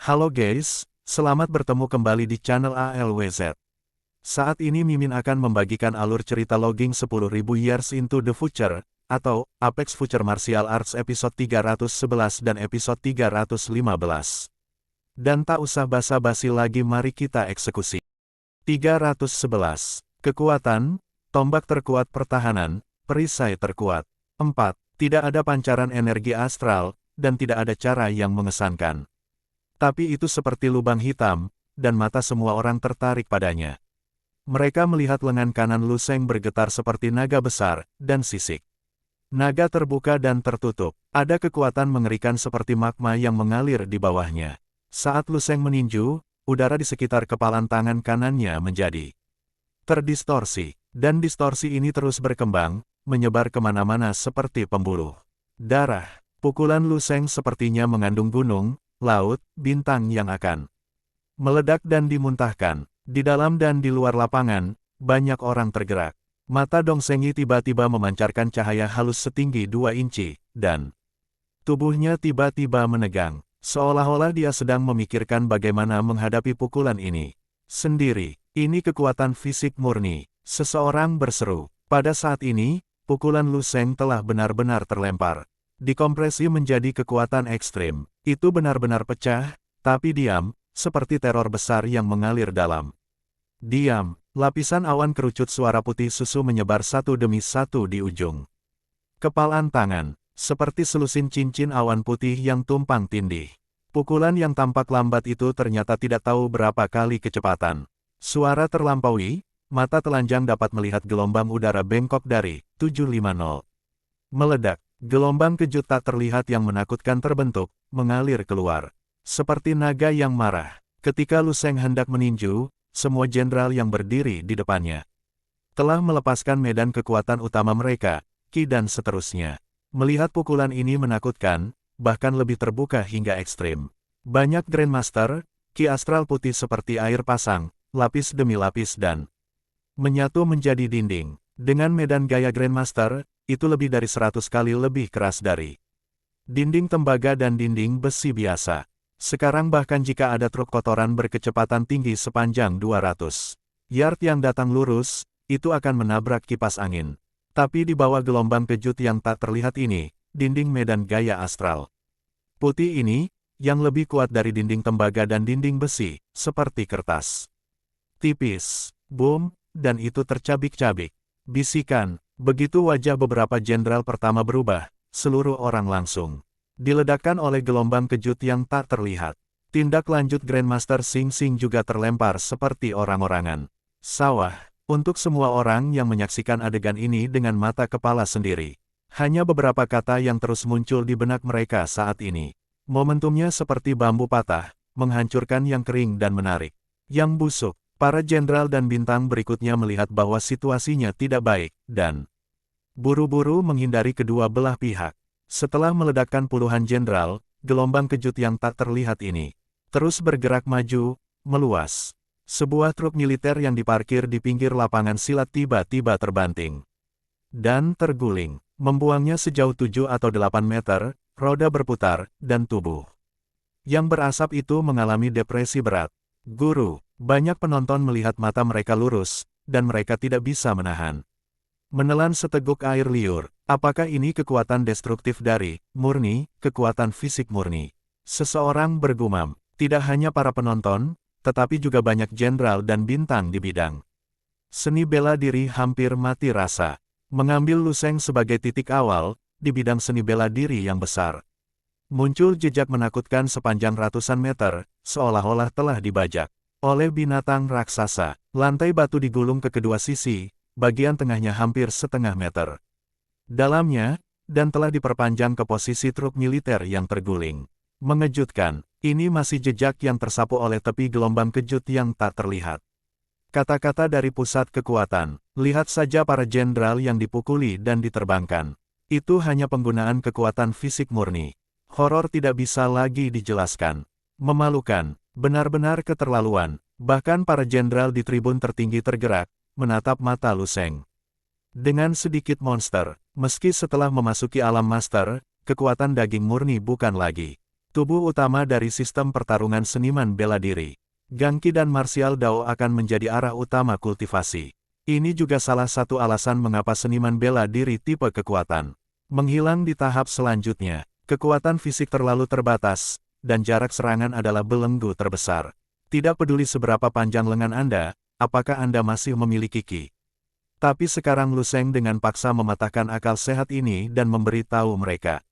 Halo guys, selamat bertemu kembali di channel ALWZ. Saat ini Mimin akan membagikan alur cerita logging 10.000 Years into the Future, atau Apex Future Martial Arts episode 311 dan episode 315. Dan tak usah basa-basi lagi, mari kita eksekusi. 311. Kekuatan, tombak terkuat pertahanan, perisai terkuat. 4. Tidak ada pancaran energi astral, dan tidak ada cara yang mengesankan. Tapi itu seperti lubang hitam, dan mata semua orang tertarik padanya. Mereka melihat lengan kanan Lu Sheng bergetar seperti naga besar, dan sisik. Naga terbuka dan tertutup. Ada kekuatan mengerikan seperti magma yang mengalir di bawahnya. Saat Lu Sheng meninju, udara di sekitar kepalan tangan kanannya menjadi terdistorsi, dan distorsi ini terus berkembang, menyebar kemana-mana seperti pembuluh darah. Pukulan Lu Sheng sepertinya mengandung gunung, laut, bintang yang akan meledak dan dimuntahkan. Di dalam dan di luar lapangan, banyak orang tergerak. Mata Dong Zhengyi tiba-tiba memancarkan cahaya halus setinggi 2 inci, dan tubuhnya tiba-tiba menegang, seolah-olah dia sedang memikirkan bagaimana menghadapi pukulan ini sendiri. Ini kekuatan fisik murni, seseorang berseru. Pada saat ini, pukulan Lu Sheng telah benar-benar terlempar. Dikompresi menjadi kekuatan ekstrim. Itu benar-benar pecah, tapi diam, seperti teror besar yang mengalir dalam. Diam, lapisan awan kerucut suara putih susu menyebar satu demi satu di ujung kepalan tangan, seperti selusin cincin awan putih yang tumpang tindih. Pukulan yang tampak lambat itu ternyata tidak tahu berapa kali kecepatan. Suara terlampaui, mata telanjang dapat melihat gelombang udara bengkok dari 750. Meledak, gelombang kejut tak terlihat yang menakutkan terbentuk, mengalir keluar. Seperti naga yang marah. Ketika Lu Sheng hendak meninju, semua jenderal yang berdiri di depannya telah melepaskan medan kekuatan utama mereka, Ki dan seterusnya. Melihat pukulan ini menakutkan, bahkan lebih terbuka hingga ekstrim. Banyak Grandmaster, Ki astral putih seperti air pasang, lapis demi lapis dan menyatu menjadi dinding. Dengan medan gaya Grandmaster, itu lebih dari 100 kali lebih keras dari dinding tembaga dan dinding besi biasa. Sekarang bahkan jika ada truk kotoran berkecepatan tinggi sepanjang 200 yard yang datang lurus, itu akan menabrak kipas angin. Tapi di bawah gelombang kejut yang tak terlihat ini, dinding medan gaya astral putih ini, yang lebih kuat dari dinding tembaga dan dinding besi, seperti kertas tipis, boom, dan itu tercabik-cabik. Bisikan, begitu wajah beberapa jenderal pertama berubah, seluruh orang langsung diledakkan oleh gelombang kejut yang tak terlihat. Tindak lanjut Grandmaster Sing Sing juga terlempar seperti orang-orangan sawah. Untuk semua orang yang menyaksikan adegan ini dengan mata kepala sendiri, hanya beberapa kata yang terus muncul di benak mereka saat ini. Momentumnya seperti bambu patah, menghancurkan yang kering dan menarik yang busuk. Para jenderal dan bintang berikutnya melihat bahwa situasinya tidak baik, dan buru-buru menghindari kedua belah pihak. Setelah meledakkan puluhan jenderal, gelombang kejut yang tak terlihat ini terus bergerak maju, meluas. Sebuah truk militer yang diparkir di pinggir lapangan silat tiba-tiba terbanting dan terguling, membuangnya sejauh 7 atau 8 meter, roda berputar, dan tubuh yang berasap itu mengalami depresi berat. Guru, banyak penonton melihat mata mereka lurus, dan mereka tidak bisa menahan menelan seteguk air liur. Apakah ini kekuatan destruktif dari murni, kekuatan fisik murni? Seseorang bergumam. Tidak hanya para penonton, tetapi juga banyak jenderal dan bintang di bidang seni bela diri hampir mati rasa. Mengambil Lu Sheng sebagai titik awal, di bidang seni bela diri yang besar, muncul jejak menakutkan sepanjang ratusan meter, seolah-olah telah dibajak oleh binatang raksasa. Lantai batu digulung ke kedua sisi, bagian tengahnya hampir setengah meter dalamnya, dan telah diperpanjang ke posisi truk militer yang terguling. Mengejutkan, ini masih jejak yang tersapu oleh tepi gelombang kejut yang tak terlihat. Kata-kata dari pusat kekuatan, lihat saja para jenderal yang dipukuli dan diterbangkan. Itu hanya penggunaan kekuatan fisik murni. Horor tidak bisa lagi dijelaskan. Memalukan, benar-benar keterlaluan. Bahkan para jenderal di tribun tertinggi tergerak, menatap mata Lu Sheng dengan sedikit monster. Meski setelah memasuki alam master, kekuatan daging murni bukan lagi tubuh utama dari sistem pertarungan seniman bela diri. Gangki dan martial Dao akan menjadi arah utama kultivasi. Ini juga salah satu alasan mengapa seniman bela diri tipe kekuatan menghilang di tahap selanjutnya. Kekuatan fisik terlalu terbatas, dan jarak serangan adalah belenggu terbesar. Tidak peduli seberapa panjang lengan Anda, apakah Anda masih memiliki ki. Tapi sekarang Lu Sheng dengan paksa mematahkan akal sehat ini dan memberitahu mereka.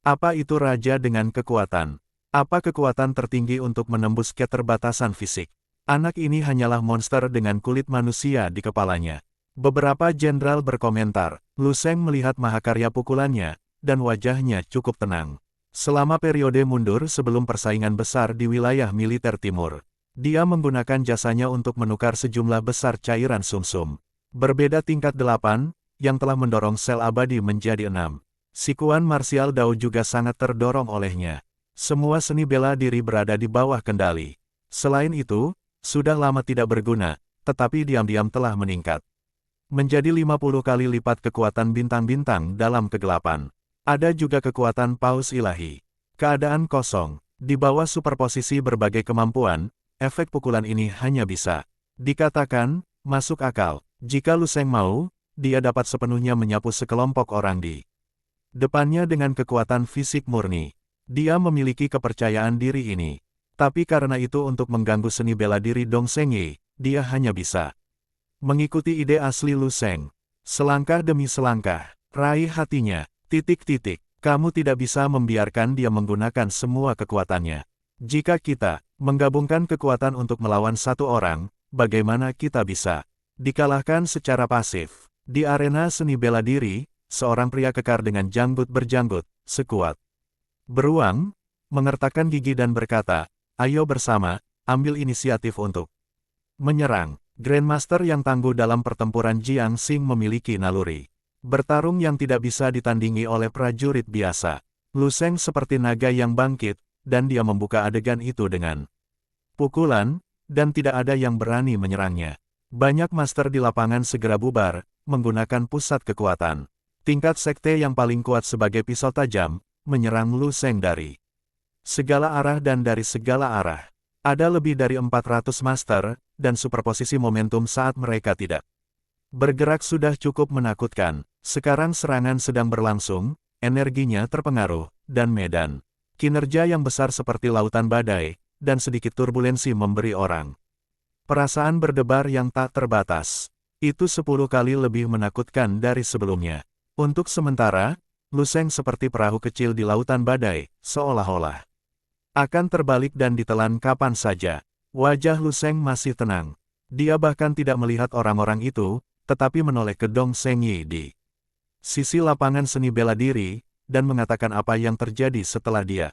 Apa itu raja dengan kekuatan? Apa kekuatan tertinggi untuk menembus keterbatasan fisik? Anak ini hanyalah monster dengan kulit manusia di kepalanya. Beberapa jenderal berkomentar. Lu Sheng melihat mahakarya pukulannya, dan wajahnya cukup tenang. Selama periode mundur sebelum persaingan besar di wilayah militer timur, dia menggunakan jasanya untuk menukar sejumlah besar cairan sumsum. Berbeda tingkat 8, yang telah mendorong sel abadi menjadi 6. Sikuan martial Dao juga sangat terdorong olehnya. Semua seni bela diri berada di bawah kendali. Selain itu, sudah lama tidak berguna, tetapi diam-diam telah meningkat. Menjadi 50 kali lipat kekuatan bintang-bintang dalam kegelapan. Ada juga kekuatan paus ilahi. Keadaan kosong. Di bawah superposisi berbagai kemampuan, efek pukulan ini hanya bisa dikatakan masuk akal. Jika Lu Sheng mau, dia dapat sepenuhnya menyapu sekelompok orang di depannya dengan kekuatan fisik murni. Dia memiliki kepercayaan diri ini. Tapi karena itu untuk mengganggu seni bela diri Dong Zhengyi, dia hanya bisa mengikuti ide asli Lu Sheng. Selangkah demi selangkah, raih hatinya. Kamu tidak bisa membiarkan dia menggunakan semua kekuatannya. Jika kita menggabungkan kekuatan untuk melawan satu orang, bagaimana kita bisa dikalahkan secara pasif? Di arena seni bela diri, seorang pria kekar dengan janggut berjanggut, sekuat beruang, mengertakkan gigi dan berkata, ayo bersama, ambil inisiatif untuk menyerang. Grandmaster yang tangguh dalam pertempuran Jiang Xing memiliki naluri bertarung yang tidak bisa ditandingi oleh prajurit biasa. Lu Sheng seperti naga yang bangkit, dan dia membuka adegan itu dengan pukulan, dan tidak ada yang berani menyerangnya. Banyak master di lapangan segera bubar, menggunakan pusat kekuatan. Tingkat sekte yang paling kuat sebagai pisau tajam, menyerang Lu Sheng dari segala arah dan dari segala arah. Ada lebih dari 400 master, dan superposisi momentum saat mereka tidak bergerak sudah cukup menakutkan. Sekarang serangan sedang berlangsung, energinya terpengaruh, dan medan kinerja yang besar seperti lautan badai, dan sedikit turbulensi memberi orang perasaan berdebar yang tak terbatas. Itu 10 kali lebih menakutkan dari sebelumnya. Untuk sementara, Lu Sheng seperti perahu kecil di lautan badai, seolah-olah akan terbalik dan ditelan kapan saja. Wajah Lu Sheng masih tenang. Dia bahkan tidak melihat orang-orang itu, tetapi menoleh ke Dong Zhengyi di sisi lapangan seni bela diri, dan mengatakan apa yang terjadi setelah dia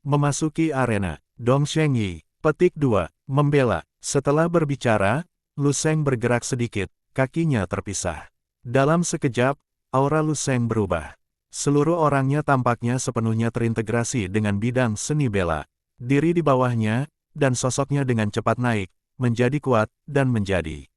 memasuki arena. Dong Zhengyi, petik 2, membela. Setelah berbicara, Lu Sheng bergerak sedikit, kakinya terpisah. Dalam sekejap, aura Lu Sheng berubah. Seluruh orangnya tampaknya sepenuhnya terintegrasi dengan bidang seni bela. Diri di bawahnya, dan sosoknya dengan cepat naik, menjadi kuat, dan menjadi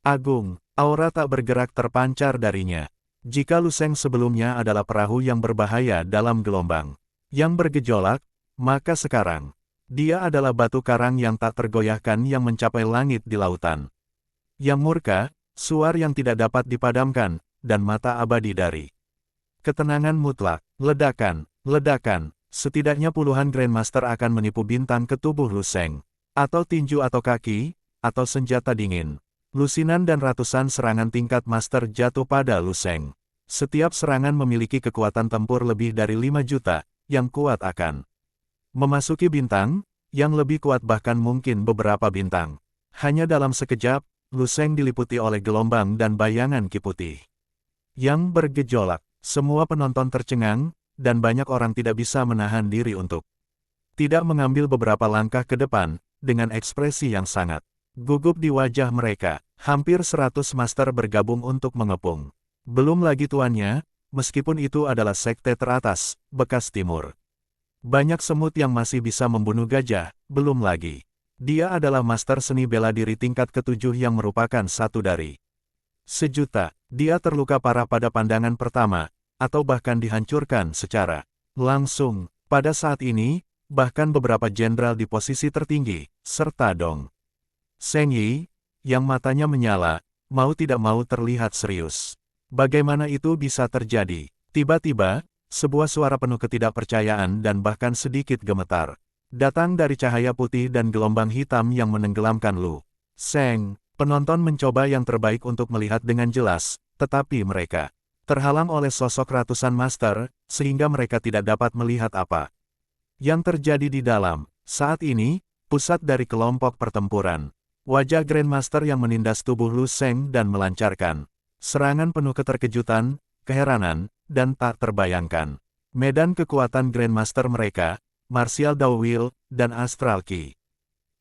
agung. Aura tak bergerak terpancar darinya. Jika Lu Sheng sebelumnya adalah perahu yang berbahaya dalam gelombang yang bergejolak, maka sekarang, dia adalah batu karang yang tak tergoyahkan yang mencapai langit di lautan. Yang murka, suar yang tidak dapat dipadamkan, dan mata abadi dari ketenangan mutlak. Ledakan, ledakan, setidaknya puluhan Grandmaster akan menipu bintang ke tubuh Lu Sheng. Atau tinju atau kaki, atau senjata dingin. Lusinan dan ratusan serangan tingkat master jatuh pada Lu Sheng. Setiap serangan memiliki kekuatan tempur lebih dari 5 juta, yang kuat akan memasuki bintang, yang lebih kuat bahkan mungkin beberapa bintang. Hanya dalam sekejap, Lu Sheng diliputi oleh gelombang dan bayangan ki putih yang bergejolak. Semua penonton tercengang, dan banyak orang tidak bisa menahan diri untuk tidak mengambil beberapa langkah ke depan, dengan ekspresi yang sangat gugup di wajah mereka. Hampir 100 master bergabung untuk mengepung. Belum lagi tuannya, meskipun itu adalah sekte teratas, bekas timur. Banyak semut yang masih bisa membunuh gajah, belum lagi. Dia adalah master seni bela diri tingkat ke-7 yang merupakan satu dari sejuta. Dia terluka parah pada pandangan pertama, atau bahkan dihancurkan secara langsung. Pada saat ini, bahkan beberapa jenderal di posisi tertinggi, serta Dong Zheng Yi, yang matanya menyala, mau tidak mau terlihat serius. Bagaimana itu bisa terjadi? Tiba-tiba, sebuah suara penuh ketidakpercayaan dan bahkan sedikit gemetar datang dari cahaya putih dan gelombang hitam yang menenggelamkan Lu Sheng. Penonton mencoba yang terbaik untuk melihat dengan jelas, tetapi mereka terhalang oleh sosok ratusan master, sehingga mereka tidak dapat melihat apa yang terjadi di dalam. Saat ini, pusat dari kelompok pertempuran. Wajah Grandmaster yang menindas tubuh Lu Sheng dan melancarkan serangan penuh keterkejutan, keheranan, dan tak terbayangkan. Medan kekuatan Grandmaster mereka, Martial Dao Will, dan Astral Ki.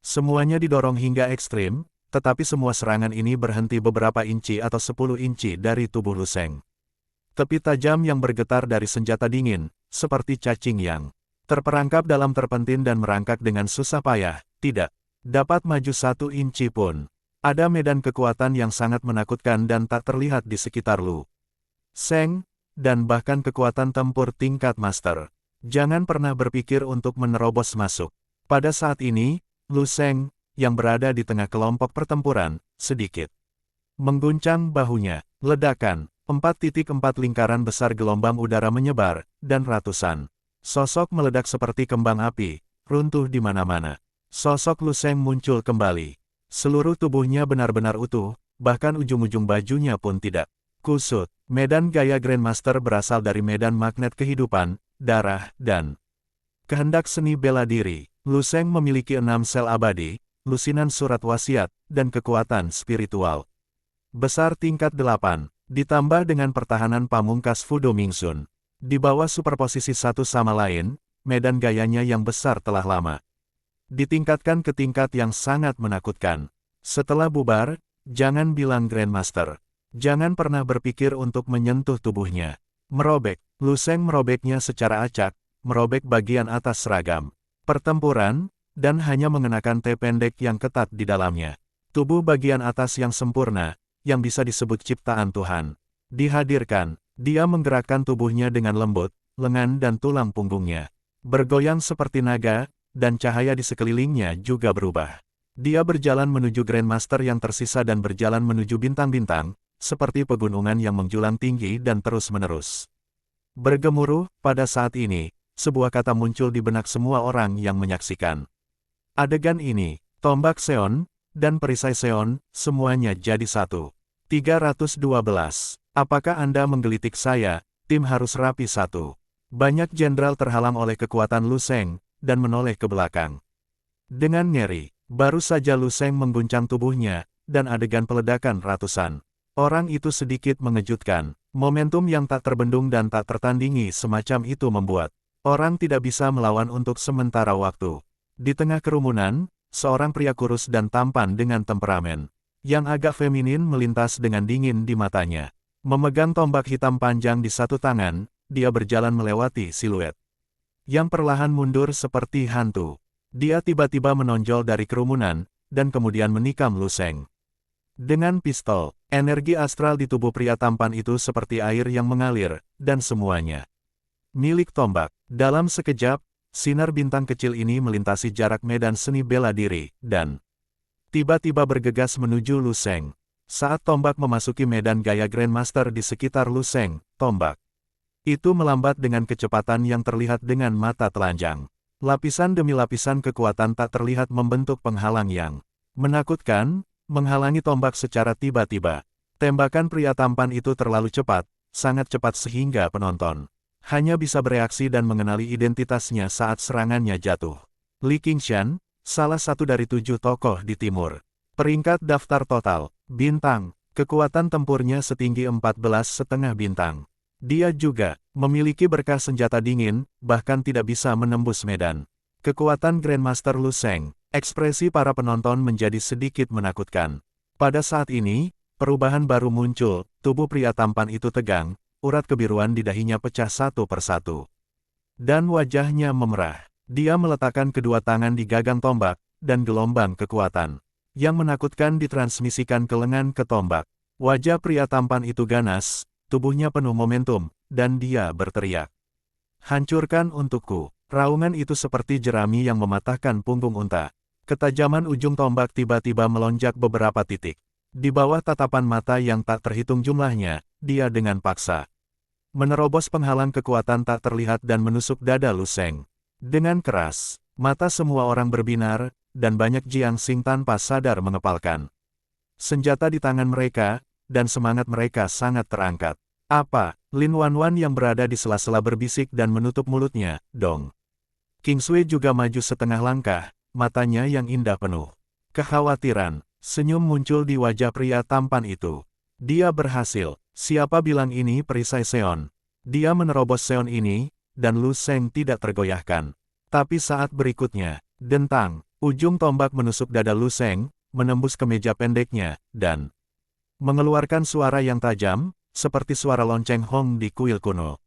Semuanya didorong hingga ekstrim, tetapi semua serangan ini berhenti beberapa inci atau 10 inci dari tubuh Lu Sheng. Tepi tajam yang bergetar dari senjata dingin, seperti cacing yang terperangkap dalam terpentin dan merangkak dengan susah payah, tidak dapat maju 1 inci pun. Ada medan kekuatan yang sangat menakutkan dan tak terlihat di sekitar Lu Sheng, dan bahkan kekuatan tempur tingkat master. Jangan pernah berpikir untuk menerobos masuk. Pada saat ini, Lu Sheng, yang berada di tengah kelompok pertempuran, sedikit mengguncang bahunya. Ledakan, 4.4 lingkaran besar gelombang udara menyebar, dan ratusan sosok meledak seperti kembang api, runtuh di mana-mana. Sosok Lu Sheng muncul kembali. Seluruh tubuhnya benar-benar utuh, bahkan ujung-ujung bajunya pun tidak kusut. Medan gaya Grandmaster berasal dari medan magnet kehidupan, darah, dan kehendak seni bela diri. Lu Sheng memiliki 6 sel abadi, lusinan surat wasiat, dan kekuatan spiritual besar tingkat 8, ditambah dengan pertahanan pamungkas Fudo Mingsun. Di bawah superposisi satu sama lain, medan gayanya yang besar telah lama ditingkatkan ke tingkat yang sangat menakutkan. Setelah bubar, jangan bilang Grandmaster. Jangan pernah berpikir untuk menyentuh tubuhnya. Merobek, Lu Sheng merobeknya secara acak, merobek bagian atas seragam pertempuran, dan hanya mengenakan T pendek yang ketat di dalamnya. Tubuh bagian atas yang sempurna, yang bisa disebut ciptaan Tuhan, dihadirkan. Dia menggerakkan tubuhnya dengan lembut, lengan dan tulang punggungnya bergoyang seperti naga, dan cahaya di sekelilingnya juga berubah. Dia berjalan menuju Grandmaster yang tersisa dan berjalan menuju bintang-bintang, seperti pegunungan yang menjulang tinggi dan terus-menerus bergemuruh. Pada saat ini, sebuah kata muncul di benak semua orang yang menyaksikan adegan ini. Tombak Seon, dan perisai Seon, semuanya jadi satu. 312. Apakah Anda menggelitik saya? Tim harus rapi satu. Banyak jenderal terhalang oleh kekuatan Lu Sheng, dan menoleh ke belakang dengan ngeri. Baru saja Lu Sheng mengguncang tubuhnya, dan adegan peledakan ratusan orang itu sedikit mengejutkan. Momentum yang tak terbendung dan tak tertandingi semacam itu membuat orang tidak bisa melawan untuk sementara waktu. Di tengah kerumunan, seorang pria kurus dan tampan dengan temperamen yang agak feminin melintas dengan dingin di matanya. Memegang tombak hitam panjang di satu tangan, dia berjalan melewati siluet yang perlahan mundur seperti hantu. Dia tiba-tiba menonjol dari kerumunan, dan kemudian menikam Lu Sheng dengan pistol. Energi astral di tubuh pria tampan itu seperti air yang mengalir, dan semuanya milik tombak. Dalam sekejap, sinar bintang kecil ini melintasi jarak medan seni bela diri, dan tiba-tiba bergegas menuju Lu Sheng. Saat tombak memasuki medan gaya Grandmaster di sekitar Lu Sheng, tombak itu melambat dengan kecepatan yang terlihat dengan mata telanjang. Lapisan demi lapisan kekuatan tak terlihat membentuk penghalang yang menakutkan, menghalangi tombak secara tiba-tiba. Tembakan pria tampan itu terlalu cepat, sangat cepat sehingga penonton hanya bisa bereaksi dan mengenali identitasnya saat serangannya jatuh. Li Qingshan, salah satu dari 7 tokoh di timur. Peringkat daftar total, bintang, kekuatan tempurnya setinggi 14,5 bintang. Dia juga memiliki berkah senjata dingin, bahkan tidak bisa menembus medan. Kekuatan Grandmaster Lu Sheng. Ekspresi para penonton menjadi sedikit menakutkan. Pada saat ini, perubahan baru muncul. Tubuh pria tampan itu tegang, urat kebiruan di dahinya pecah satu persatu, dan wajahnya memerah. Dia meletakkan kedua tangan di gagang tombak, dan gelombang kekuatan yang menakutkan ditransmisikan ke lengan ke tombak. Wajah pria tampan itu ganas, tubuhnya penuh momentum, dan dia berteriak, "Hancurkan untukku." Raungan itu seperti jerami yang mematahkan punggung unta. Ketajaman ujung tombak tiba-tiba melonjak beberapa titik. Di bawah tatapan mata yang tak terhitung jumlahnya, dia dengan paksa menerobos penghalang kekuatan tak terlihat dan menusuk dada Lu Sheng. Dengan keras, mata semua orang berbinar, dan banyak Jiang Xing tanpa sadar mengepalkan senjata di tangan mereka, dan semangat mereka sangat terangkat. Apa? Lin Wanwan yang berada di sela-sela berbisik dan menutup mulutnya, dong. King Sui juga maju setengah langkah, matanya yang indah penuh kekhawatiran. Senyum muncul di wajah pria tampan itu. Dia berhasil. Siapa bilang ini perisai Seon? Dia menerobos Seon ini, dan Lu Sheng tidak tergoyahkan. Tapi saat berikutnya, dentang, ujung tombak menusuk dada Lu Sheng, menembus kemeja pendeknya, dan mengeluarkan suara yang tajam, seperti suara lonceng Hong di kuil kuno.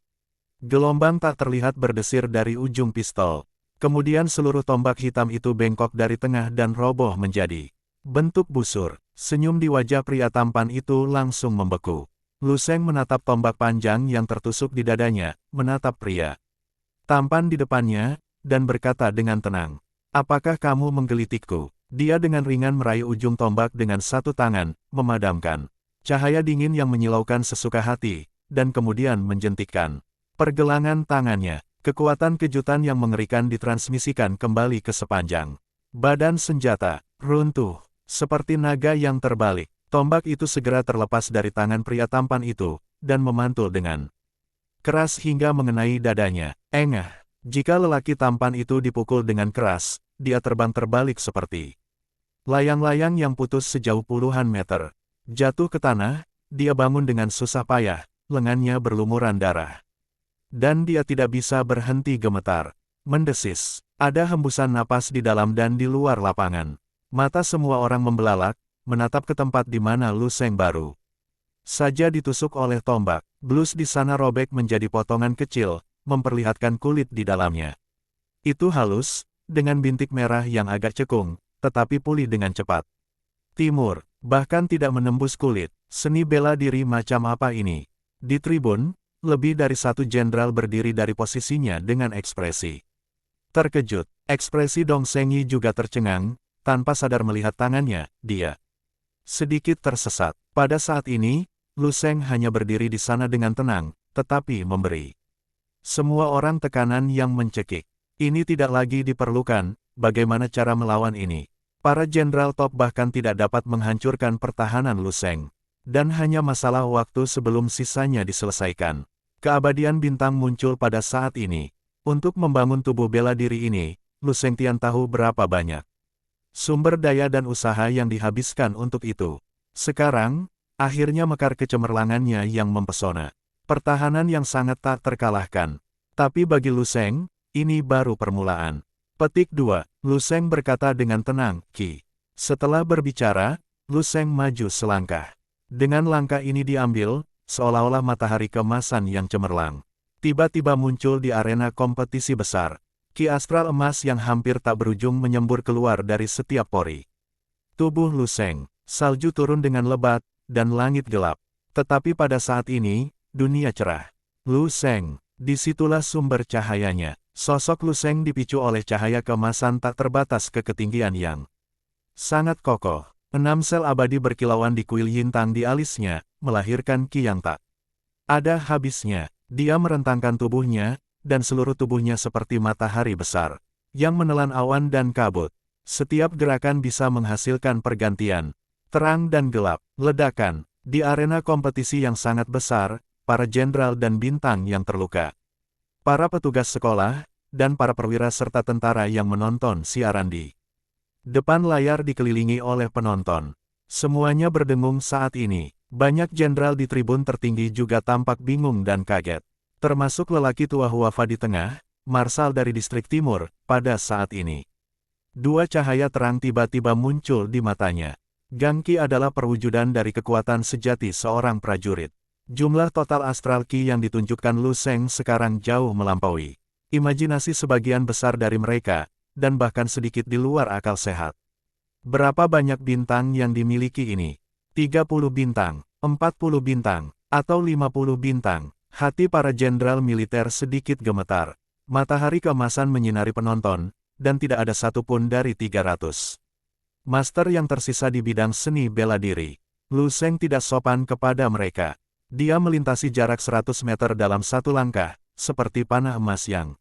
Gelombang tak terlihat berdesir dari ujung pistol. Kemudian seluruh tombak hitam itu bengkok dari tengah dan roboh menjadi bentuk busur. Senyum di wajah pria tampan itu langsung membeku. Lu Sheng menatap tombak panjang yang tertusuk di dadanya, menatap pria tampan di depannya, dan berkata dengan tenang, "Apakah kamu menggelitikku?" Dia dengan ringan meraih ujung tombak dengan satu tangan, memadamkan cahaya dingin yang menyilaukan sesuka hati, dan kemudian menjentikkan pergelangan tangannya. Kekuatan kejutan yang mengerikan ditransmisikan kembali ke sepanjang badan senjata, runtuh, seperti naga yang terbalik. Tombak itu segera terlepas dari tangan pria tampan itu, dan memantul dengan keras hingga mengenai dadanya. Engah, jika lelaki tampan itu dipukul dengan keras, dia terbang terbalik seperti layang-layang yang putus sejauh puluhan meter. Jatuh ke tanah, dia bangun dengan susah payah, lengannya berlumuran darah. Dan dia tidak bisa berhenti gemetar. Mendesis, ada hembusan napas di dalam dan di luar lapangan. Mata semua orang membelalak, menatap ke tempat di mana Lu Sheng baru saja ditusuk oleh tombak. Blus di sana robek menjadi potongan kecil, memperlihatkan kulit di dalamnya. Itu halus, dengan bintik merah yang agak cekung, tetapi pulih dengan cepat. Timur, bahkan tidak menembus kulit. Seni bela diri macam apa ini? Di tribun, lebih dari satu jenderal berdiri dari posisinya dengan ekspresi terkejut. Ekspresi Dong Zhengyi juga tercengang, tanpa sadar melihat tangannya, dia sedikit tersesat. Pada saat ini, Lu Sheng hanya berdiri di sana dengan tenang, tetapi memberi semua orang tekanan yang mencekik. Ini tidak lagi diperlukan, bagaimana cara melawan ini? Para jenderal top bahkan tidak dapat menghancurkan pertahanan Lu Sheng. Dan hanya masalah waktu sebelum sisanya diselesaikan. Keabadian bintang muncul pada saat ini. Untuk membangun tubuh bela diri ini, Lu Sheng Tian tahu berapa banyak sumber daya dan usaha yang dihabiskan untuk itu. Sekarang, akhirnya mekar kecemerlangannya yang mempesona. Pertahanan yang sangat tak terkalahkan. Tapi bagi Lu Sheng, ini baru permulaan. Petik 2, Lu Sheng berkata dengan tenang, "Ki." Setelah berbicara, Lu Sheng maju selangkah. Dengan langkah ini diambil, seolah-olah matahari kemasan yang cemerlang tiba-tiba muncul di arena kompetisi besar. Ki astral emas yang hampir tak berujung menyembur keluar dari setiap pori tubuh Lu Sheng. Salju turun dengan lebat, dan langit gelap. Tetapi pada saat ini, dunia cerah. Lu Sheng, disitulah sumber cahayanya. Sosok Lu Sheng dipicu oleh cahaya keemasan tak terbatas ke ketinggian yang sangat kokoh. 6 sel abadi berkilauan di kuil Yintang di alisnya, melahirkan ki yang tak ada habisnya. Dia merentangkan tubuhnya, dan seluruh tubuhnya seperti matahari besar yang menelan awan dan kabut. Setiap gerakan bisa menghasilkan pergantian terang dan gelap. Ledakan di arena kompetisi yang sangat besar, para jenderal dan bintang yang terluka, para petugas sekolah, dan para perwira serta tentara yang menonton siaran di depan layar dikelilingi oleh penonton. Semuanya berdengung saat ini. Banyak jenderal di tribun tertinggi juga tampak bingung dan kaget. Termasuk lelaki tua Huafa di tengah, marsal dari distrik timur, pada saat ini. Dua cahaya terang tiba-tiba muncul di matanya. Gangki adalah perwujudan dari kekuatan sejati seorang prajurit. Jumlah total astral ki yang ditunjukkan Lu Sheng sekarang jauh melampaui imajinasi sebagian besar dari mereka, dan bahkan sedikit di luar akal sehat. Berapa banyak bintang yang dimiliki ini? 30 bintang, 40 bintang, atau 50 bintang? Hati para jenderal militer sedikit gemetar. Matahari keemasan menyinari penonton, dan tidak ada satupun dari 300 master yang tersisa di bidang seni bela diri. Lu Sheng tidak sopan kepada mereka. Dia melintasi jarak 100 meter dalam satu langkah, seperti panah emas yang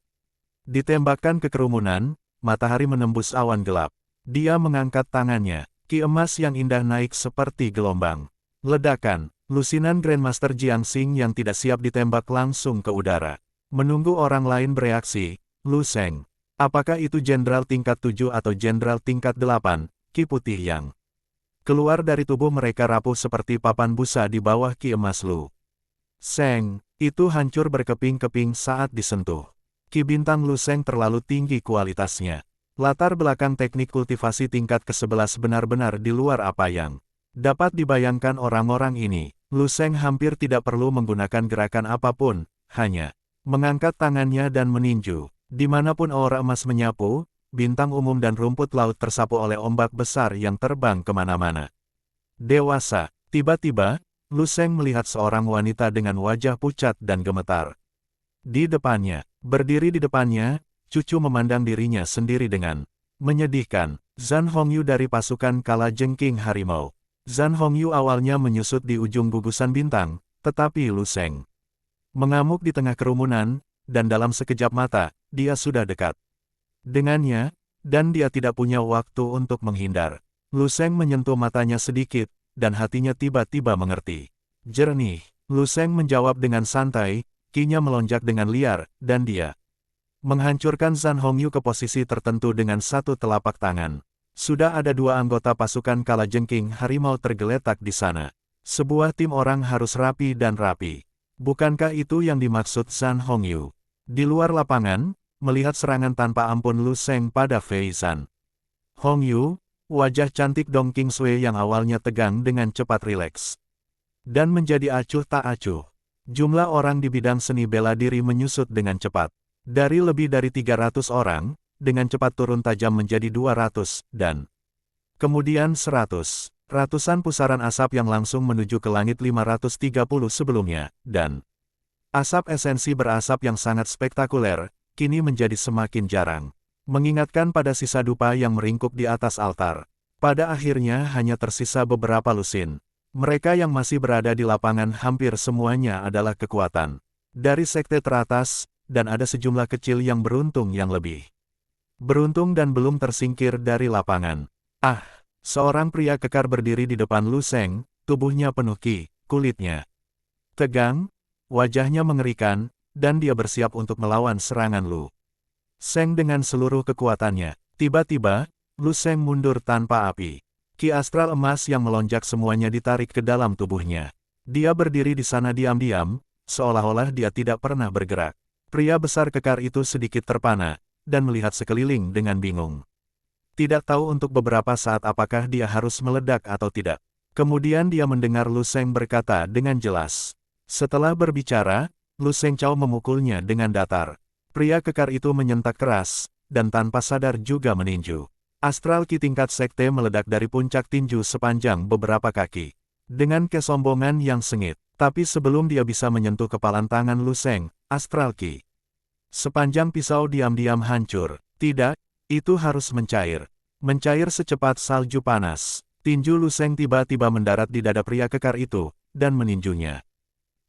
ditembakkan ke kerumunan. Matahari menembus awan gelap. Dia mengangkat tangannya, ki emas yang indah naik seperti gelombang. Ledakan, lusinan Grandmaster Jiangxing yang tidak siap ditembak langsung ke udara. Menunggu orang lain bereaksi, Lu Sheng. Apakah itu jenderal tingkat 7 atau jenderal tingkat 8, ki putih yang keluar dari tubuh mereka rapuh seperti papan busa di bawah ki emas Lu Sheng. Itu hancur berkeping-keping saat disentuh. Ki bintang Lu Sheng terlalu tinggi kualitasnya. Latar belakang teknik kultivasi tingkat ke-11 benar-benar di luar apa yang dapat dibayangkan orang-orang ini. Lu Sheng hampir tidak perlu menggunakan gerakan apapun, hanya mengangkat tangannya dan meninju. Dimanapun aura emas menyapu, bintang umum dan rumput laut tersapu oleh ombak besar yang terbang kemana-mana. Dewasa, tiba-tiba, Lu Sheng melihat seorang wanita dengan wajah pucat dan gemetar. Di depannya, berdiri di depannya, cucu memandang dirinya sendiri dengan menyedihkan. Zhan Hongyu dari pasukan Kala Jengking Harimau. Zhan Hongyu awalnya menyusut di ujung gugusan bintang, tetapi Lu Sheng mengamuk di tengah kerumunan, dan dalam sekejap mata, dia sudah dekat dengannya, dan dia tidak punya waktu untuk menghindar. Lu Sheng menyentuh matanya sedikit, dan hatinya tiba-tiba mengerti. Jernih, Lu Sheng menjawab dengan santai, kinya melonjak dengan liar, dan dia menghancurkan Zhan Hongyu ke posisi tertentu dengan satu telapak tangan. Sudah ada 2 anggota pasukan Kala Jengking Harimau tergeletak di sana. Sebuah tim orang harus rapi dan rapi. Bukankah itu yang dimaksud Zhan Hongyu? Di luar lapangan, melihat serangan tanpa ampun Lu Sheng pada Fei Zhan Hongyu, wajah cantik Dong Qingsui yang awalnya tegang dengan cepat rileks dan menjadi acuh tak acuh. Jumlah orang di bidang seni bela diri menyusut dengan cepat. Dari lebih dari 300 orang, dengan cepat turun tajam menjadi 200, dan kemudian 100. Ratusan pusaran asap yang langsung menuju ke langit 530 sebelumnya, dan asap esensi berasap yang sangat spektakuler, kini menjadi semakin jarang. Mengingatkan pada sisa dupa yang meringkuk di atas altar. Pada akhirnya hanya tersisa beberapa lusin. Mereka yang masih berada di lapangan hampir semuanya adalah kekuatan dari sekte teratas, dan ada sejumlah kecil yang beruntung yang lebih beruntung dan belum tersingkir dari lapangan. Ah, seorang pria kekar berdiri di depan Lu Sheng, tubuhnya penuh ki, kulitnya tegang, wajahnya mengerikan, dan dia bersiap untuk melawan serangan Lu Sheng dengan seluruh kekuatannya. Tiba-tiba, Lu Sheng mundur tanpa api. Ki astral emas yang melonjak semuanya ditarik ke dalam tubuhnya. Dia berdiri di sana diam-diam, seolah-olah dia tidak pernah bergerak. Pria besar kekar itu sedikit terpana, dan melihat sekeliling dengan bingung. Tidak tahu untuk beberapa saat apakah dia harus meledak atau tidak. Kemudian dia mendengar Lu Sheng berkata dengan jelas. Setelah berbicara, Lu Sheng Chao memukulnya dengan datar. Pria kekar itu menyentak keras, dan tanpa sadar juga meninju. Astral Ki tingkat sekte meledak dari puncak tinju sepanjang beberapa kaki. Dengan kesombongan yang sengit, tapi sebelum dia bisa menyentuh kepalan tangan Lu Sheng, Astral Ki sepanjang pisau diam-diam hancur. Tidak, itu harus mencair. Mencair secepat salju panas. Tinju Lu Sheng tiba-tiba mendarat di dada pria kekar itu, dan meninjunya.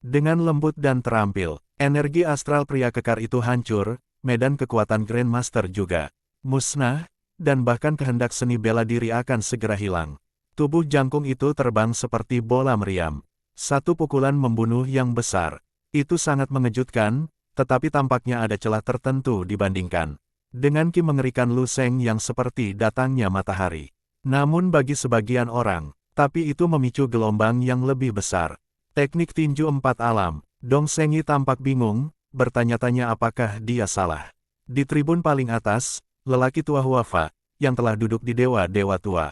Dengan lembut dan terampil, energi astral pria kekar itu hancur, medan kekuatan Grandmaster juga musnah, dan bahkan kehendak seni bela diri akan segera hilang. Tubuh jangkung itu terbang seperti bola meriam. Satu pukulan membunuh yang besar. Itu sangat mengejutkan, tetapi tampaknya ada celah tertentu dibandingkan dengan ki mengerikan Lu Sheng yang seperti datangnya matahari. Namun bagi sebagian orang, tapi itu memicu gelombang yang lebih besar. Teknik tinju 4 alam. Dong Shengyi tampak bingung, bertanya-tanya apakah dia salah. Di tribun paling atas, lelaki tua Huafa, yang telah duduk di dewa-dewa tua.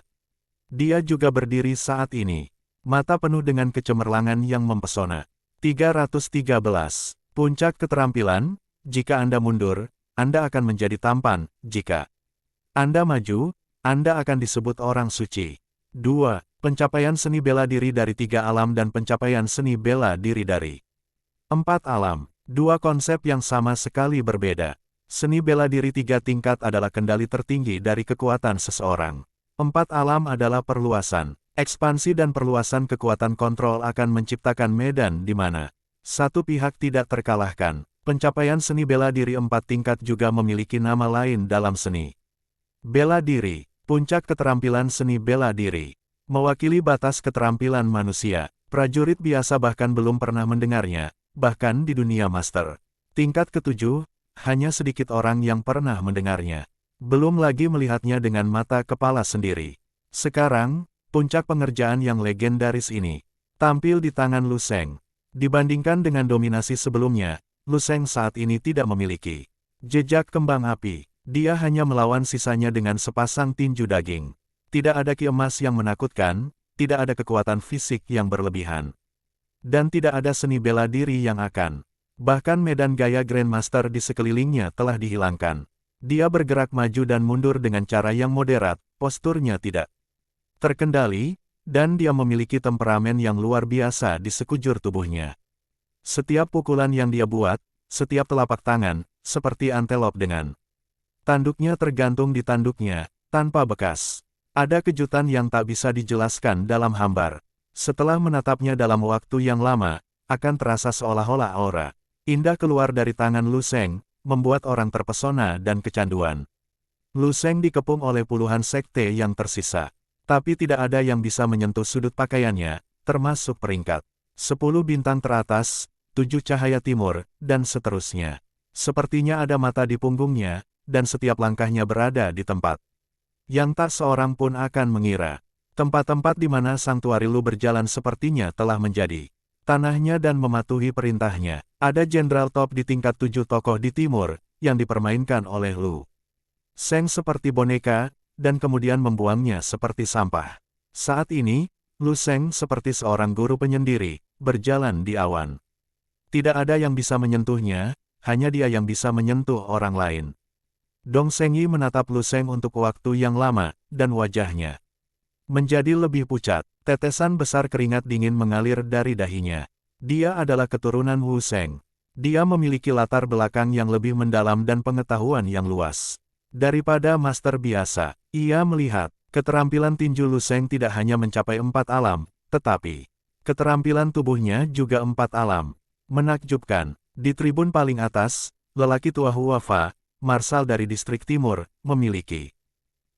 Dia juga berdiri saat ini. Mata penuh dengan kecemerlangan yang mempesona. 313. Puncak keterampilan, jika Anda mundur, Anda akan menjadi tampan, jika Anda maju, Anda akan disebut orang suci. 2. Pencapaian seni bela diri dari 3 alam dan pencapaian seni bela diri dari 4 alam. 2 konsep yang sama sekali berbeda. Seni bela diri 3 tingkat adalah kendali tertinggi dari kekuatan seseorang. 4 alam adalah perluasan. Ekspansi dan perluasan kekuatan kontrol akan menciptakan medan di mana satu pihak tidak terkalahkan. Pencapaian seni bela diri 4 tingkat juga memiliki nama lain dalam seni bela diri. Puncak keterampilan seni bela diri. Mewakili batas keterampilan manusia. Prajurit biasa bahkan belum pernah mendengarnya, bahkan di dunia master tingkat ke-7, hanya sedikit orang yang pernah mendengarnya. Belum lagi melihatnya dengan mata kepala sendiri. Sekarang, puncak pengerjaan yang legendaris ini tampil di tangan Lu Sheng. Dibandingkan dengan dominasi sebelumnya, Lu Sheng saat ini tidak memiliki jejak kembang api. Dia hanya melawan sisanya dengan sepasang tinju daging. Tidak ada ki emas yang menakutkan, tidak ada kekuatan fisik yang berlebihan. Dan tidak ada seni bela diri yang akan. Bahkan medan gaya Grandmaster di sekelilingnya telah dihilangkan. Dia bergerak maju dan mundur dengan cara yang moderat, posturnya tidak terkendali, dan dia memiliki temperamen yang luar biasa di sekujur tubuhnya. Setiap pukulan yang dia buat, setiap telapak tangan, seperti antelop dengan tanduknya tergantung di tanduknya, tanpa bekas. Ada kejutan yang tak bisa dijelaskan dalam hambar. Setelah menatapnya dalam waktu yang lama, akan terasa seolah-olah aura indah keluar dari tangan Lu Sheng, membuat orang terpesona dan kecanduan. Lu Sheng dikepung oleh puluhan sekte yang tersisa. Tapi tidak ada yang bisa menyentuh sudut pakaiannya, termasuk peringkat 10 bintang teratas, 7 cahaya timur, dan seterusnya. Sepertinya ada mata di punggungnya, dan setiap langkahnya berada di tempat yang tak seorang pun akan mengira. Tempat-tempat di mana Sanktuari Lu berjalan sepertinya telah menjadi tanahnya dan mematuhi perintahnya. Ada jenderal top di tingkat 7 tokoh di timur, yang dipermainkan oleh Lu Sheng seperti boneka, dan kemudian membuangnya seperti sampah. Saat ini, Lu Sheng seperti seorang guru penyendiri, berjalan di awan. Tidak ada yang bisa menyentuhnya, hanya dia yang bisa menyentuh orang lain. Dong Zhengyi menatap Lu Sheng untuk waktu yang lama, dan wajahnya menjadi lebih pucat. Tetesan besar keringat dingin mengalir dari dahinya. Dia adalah keturunan Wu Sheng. Dia memiliki latar belakang yang lebih mendalam dan pengetahuan yang luas daripada master biasa. Ia melihat, keterampilan tinju Lu Sheng tidak hanya mencapai 4 alam, tetapi keterampilan tubuhnya juga 4 alam. Menakjubkan, di tribun paling atas, lelaki tua Huafa, marsal dari distrik timur, memiliki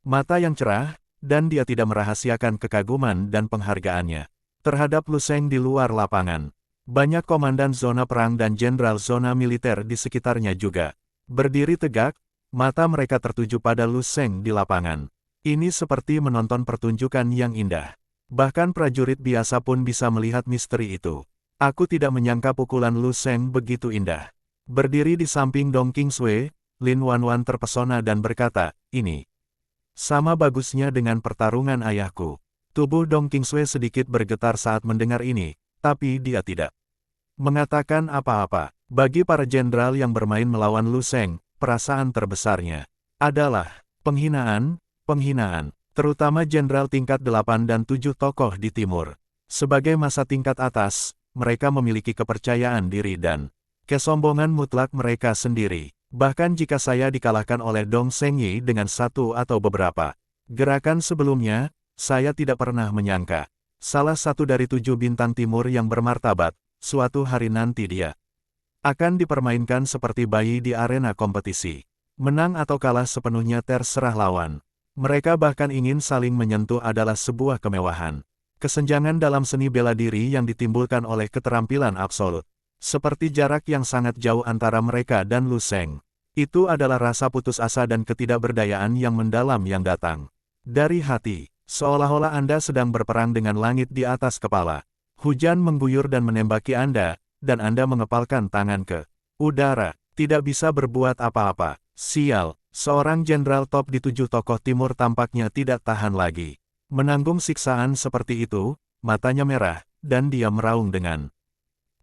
mata yang cerah, dan dia tidak merahasiakan kekaguman dan penghargaannya terhadap Lu Sheng di luar lapangan. Banyak komandan zona perang dan jenderal zona militer di sekitarnya juga berdiri tegak, mata mereka tertuju pada Lu Sheng di lapangan. Ini seperti menonton pertunjukan yang indah. Bahkan prajurit biasa pun bisa melihat misteri itu. Aku tidak menyangka pukulan Lu Sheng begitu indah. Berdiri di samping Dong Qingsui, Lin Wanwan terpesona dan berkata, ini sama bagusnya dengan pertarungan ayahku. Tubuh Dong Qingsui sedikit bergetar saat mendengar ini, tapi dia tidak mengatakan apa-apa. Bagi para jenderal yang bermain melawan Lu Sheng, perasaan terbesarnya adalah penghinaan, terutama jenderal tingkat 8 dan 7 tokoh di timur. Sebagai masa tingkat atas, mereka memiliki kepercayaan diri dan kesombongan mutlak mereka sendiri. Bahkan jika saya dikalahkan oleh Dong Zhengyi dengan satu atau beberapa gerakan sebelumnya, saya tidak pernah menyangka. Salah satu dari 7 bintang timur yang bermartabat, suatu hari nanti dia akan dipermainkan seperti bayi di arena kompetisi. Menang atau kalah sepenuhnya terserah lawan. Mereka bahkan ingin saling menyentuh adalah sebuah kemewahan. Kesenjangan dalam seni bela diri yang ditimbulkan oleh keterampilan absolut. Seperti jarak yang sangat jauh antara mereka dan Lu Sheng. Itu adalah rasa putus asa dan ketidakberdayaan yang mendalam yang datang dari hati. Seolah-olah Anda sedang berperang dengan langit di atas kepala. Hujan mengguyur dan menembaki Anda, dan Anda mengepalkan tangan ke udara. Tidak bisa berbuat apa-apa. Sial, seorang jenderal top di 7 tokoh timur tampaknya tidak tahan lagi menanggung siksaan seperti itu, matanya merah, dan dia meraung dengan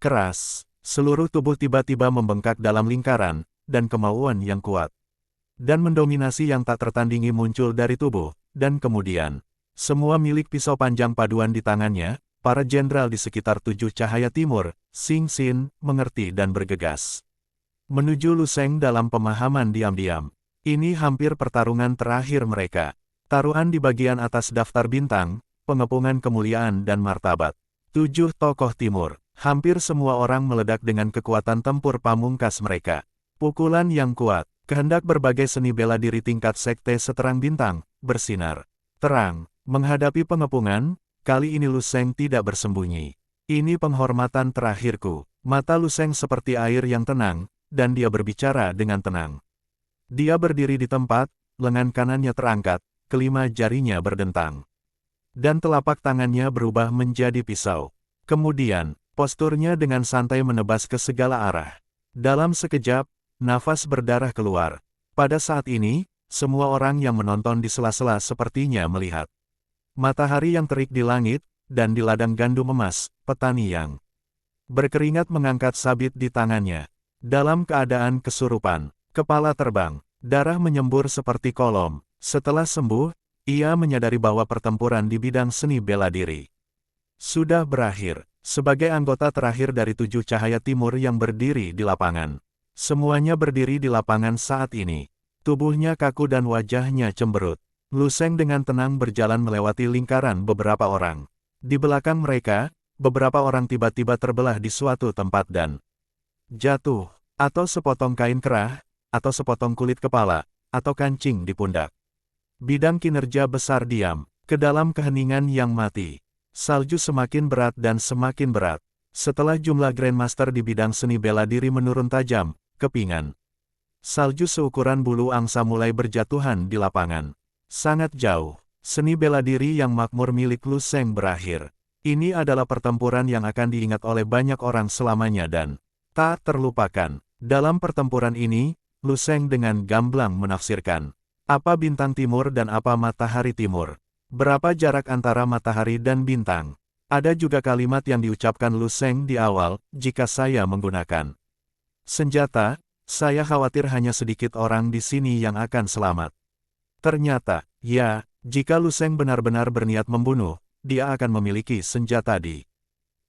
keras. Seluruh tubuh tiba-tiba membengkak dalam lingkaran, dan kemauan yang kuat dan mendominasi yang tak tertandingi muncul dari tubuh, dan kemudian semua milik pisau panjang paduan di tangannya. Para jenderal di sekitar 7 cahaya timur, Xing Xin, mengerti dan bergegas. menuju Lu Sheng dalam pemahaman diam-diam. Ini hampir pertarungan terakhir mereka. Taruhan di bagian atas daftar bintang, pengepungan kemuliaan dan martabat. 7 tokoh timur. Hampir semua orang meledak dengan kekuatan tempur pamungkas mereka. Pukulan yang kuat, kehendak berbagai seni bela diri tingkat sekte seterang bintang, bersinar. Terang, menghadapi pengepungan, kali ini Lu Sheng tidak bersembunyi. Ini penghormatan terakhirku. Mata Lu Sheng seperti air yang tenang, dan dia berbicara dengan tenang. Dia berdiri di tempat, lengan kanannya terangkat, kelima jarinya berdentang. Dan telapak tangannya berubah menjadi pisau. Kemudian, posturnya dengan santai menebas ke segala arah. Dalam sekejap, nafas berdarah keluar. Pada saat ini, semua orang yang menonton di sela-sela sepertinya melihat matahari yang terik di langit, dan di ladang gandum emas, petani yang berkeringat mengangkat sabit di tangannya. Dalam keadaan kesurupan, kepala terbang, darah menyembur seperti kolom. Setelah sembuh, ia menyadari bahwa pertempuran di bidang seni bela diri sudah berakhir. Sebagai anggota terakhir dari 7 cahaya timur yang berdiri di lapangan. Semuanya berdiri di lapangan saat ini. Tubuhnya kaku dan wajahnya cemberut. Lu Sheng dengan tenang berjalan melewati lingkaran beberapa orang. Di belakang mereka, beberapa orang tiba-tiba terbelah di suatu tempat dan jatuh, atau sepotong kain kerah, atau sepotong kulit kepala, atau kancing di pundak. Bidang kinerja besar diam, ke dalam keheningan yang mati. Salju semakin berat dan semakin berat. Setelah jumlah Grandmaster di bidang seni bela diri menurun tajam, kepingan salju seukuran bulu angsa mulai berjatuhan di lapangan. Sangat jauh, seni bela diri yang makmur milik Lu Sheng berakhir. Ini adalah pertempuran yang akan diingat oleh banyak orang selamanya dan tak terlupakan. Dalam pertempuran ini, Lu Sheng dengan gamblang menafsirkan, apa bintang timur dan apa matahari timur. Berapa jarak antara matahari dan bintang? Ada juga kalimat yang diucapkan Lu Sheng di awal, jika saya menggunakan senjata, saya khawatir hanya sedikit orang di sini yang akan selamat. Ternyata, ya, jika Lu Sheng benar-benar berniat membunuh, dia akan memiliki senjata di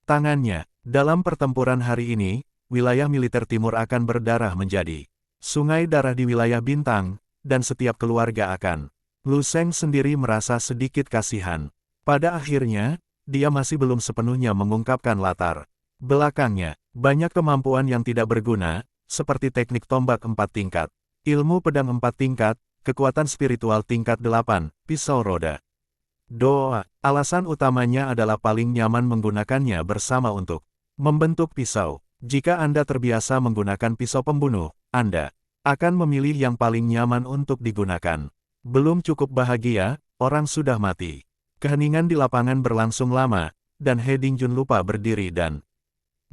tangannya. Dalam pertempuran hari ini, wilayah militer timur akan berdarah menjadi sungai darah di wilayah bintang, dan setiap keluarga akan. Lu Sheng sendiri merasa sedikit kasihan. Pada akhirnya, dia masih belum sepenuhnya mengungkapkan latar belakangnya. Banyak kemampuan yang tidak berguna, seperti teknik tombak 4 tingkat, ilmu pedang 4 tingkat, kekuatan spiritual tingkat 8, pisau roda. Doa, alasan utamanya adalah paling nyaman menggunakannya bersama untuk membentuk pisau. Jika Anda terbiasa menggunakan pisau pembunuh, Anda akan memilih yang paling nyaman untuk digunakan. Belum cukup bahagia, orang sudah mati. Keheningan di lapangan berlangsung lama, dan He Dingjun lupa berdiri dan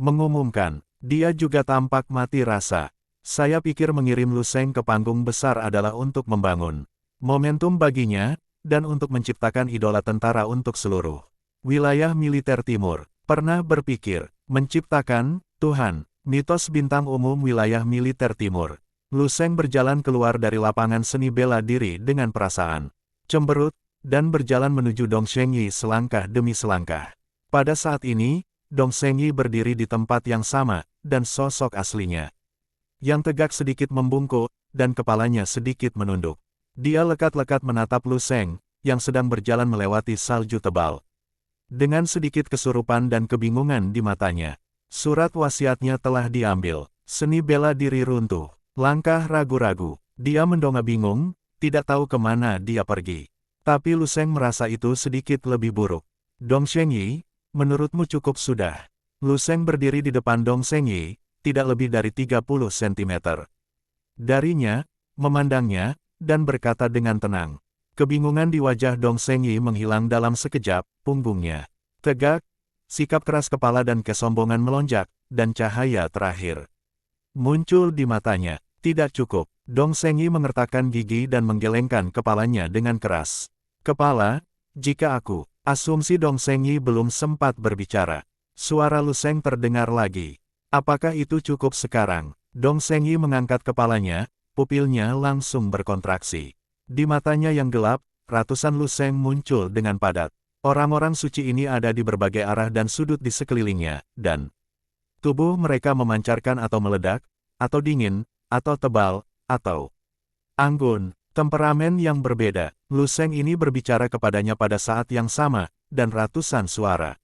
mengumumkan, dia juga tampak mati rasa. Saya pikir mengirim Lu Sheng ke panggung besar adalah untuk membangun momentum baginya, dan untuk menciptakan idola tentara untuk seluruh wilayah militer timur. Pernah berpikir, menciptakan, Tuhan, mitos bintang umum wilayah militer timur. Lu Sheng berjalan keluar dari lapangan seni bela diri dengan perasaan cemberut, dan berjalan menuju Dong Shengyi selangkah demi selangkah. Pada saat ini, Dong Shengyi berdiri di tempat yang sama, dan sosok aslinya yang tegak sedikit membungkuk, dan kepalanya sedikit menunduk. Dia lekat-lekat menatap Lu Sheng, yang sedang berjalan melewati salju tebal. Dengan sedikit kesurupan dan kebingungan di matanya, surat wasiatnya telah diambil. Seni bela diri runtuh. Langkah ragu-ragu. Dia mendongak bingung, tidak tahu kemana dia pergi. Tapi Lu Sheng merasa itu sedikit lebih buruk. Dong Shengyi, menurutmu cukup sudah. Lu Sheng berdiri di depan Dong Shengyi, tidak lebih dari 30 cm. Darinya, memandangnya, dan berkata dengan tenang. Kebingungan di wajah Dong Shengyi menghilang dalam sekejap, punggungnya tegak, sikap keras kepala dan kesombongan melonjak, dan cahaya terakhir muncul di matanya. Tidak cukup. Dong Shengyi mengertakkan gigi dan menggelengkan kepalanya dengan keras. Kepala, jika aku, asumsi Dong Shengyi belum sempat berbicara. Suara Lu Sheng terdengar lagi. Apakah itu cukup sekarang? Dong Shengyi mengangkat kepalanya, pupilnya langsung berkontraksi. Di matanya yang gelap, ratusan Lu Sheng muncul dengan padat. Orang-orang suci ini ada di berbagai arah dan sudut di sekelilingnya, dan tubuh mereka memancarkan atau meledak, atau dingin, atau tebal, atau anggun. Temperamen yang berbeda. Lu Sheng ini berbicara kepadanya pada saat yang sama, dan ratusan suara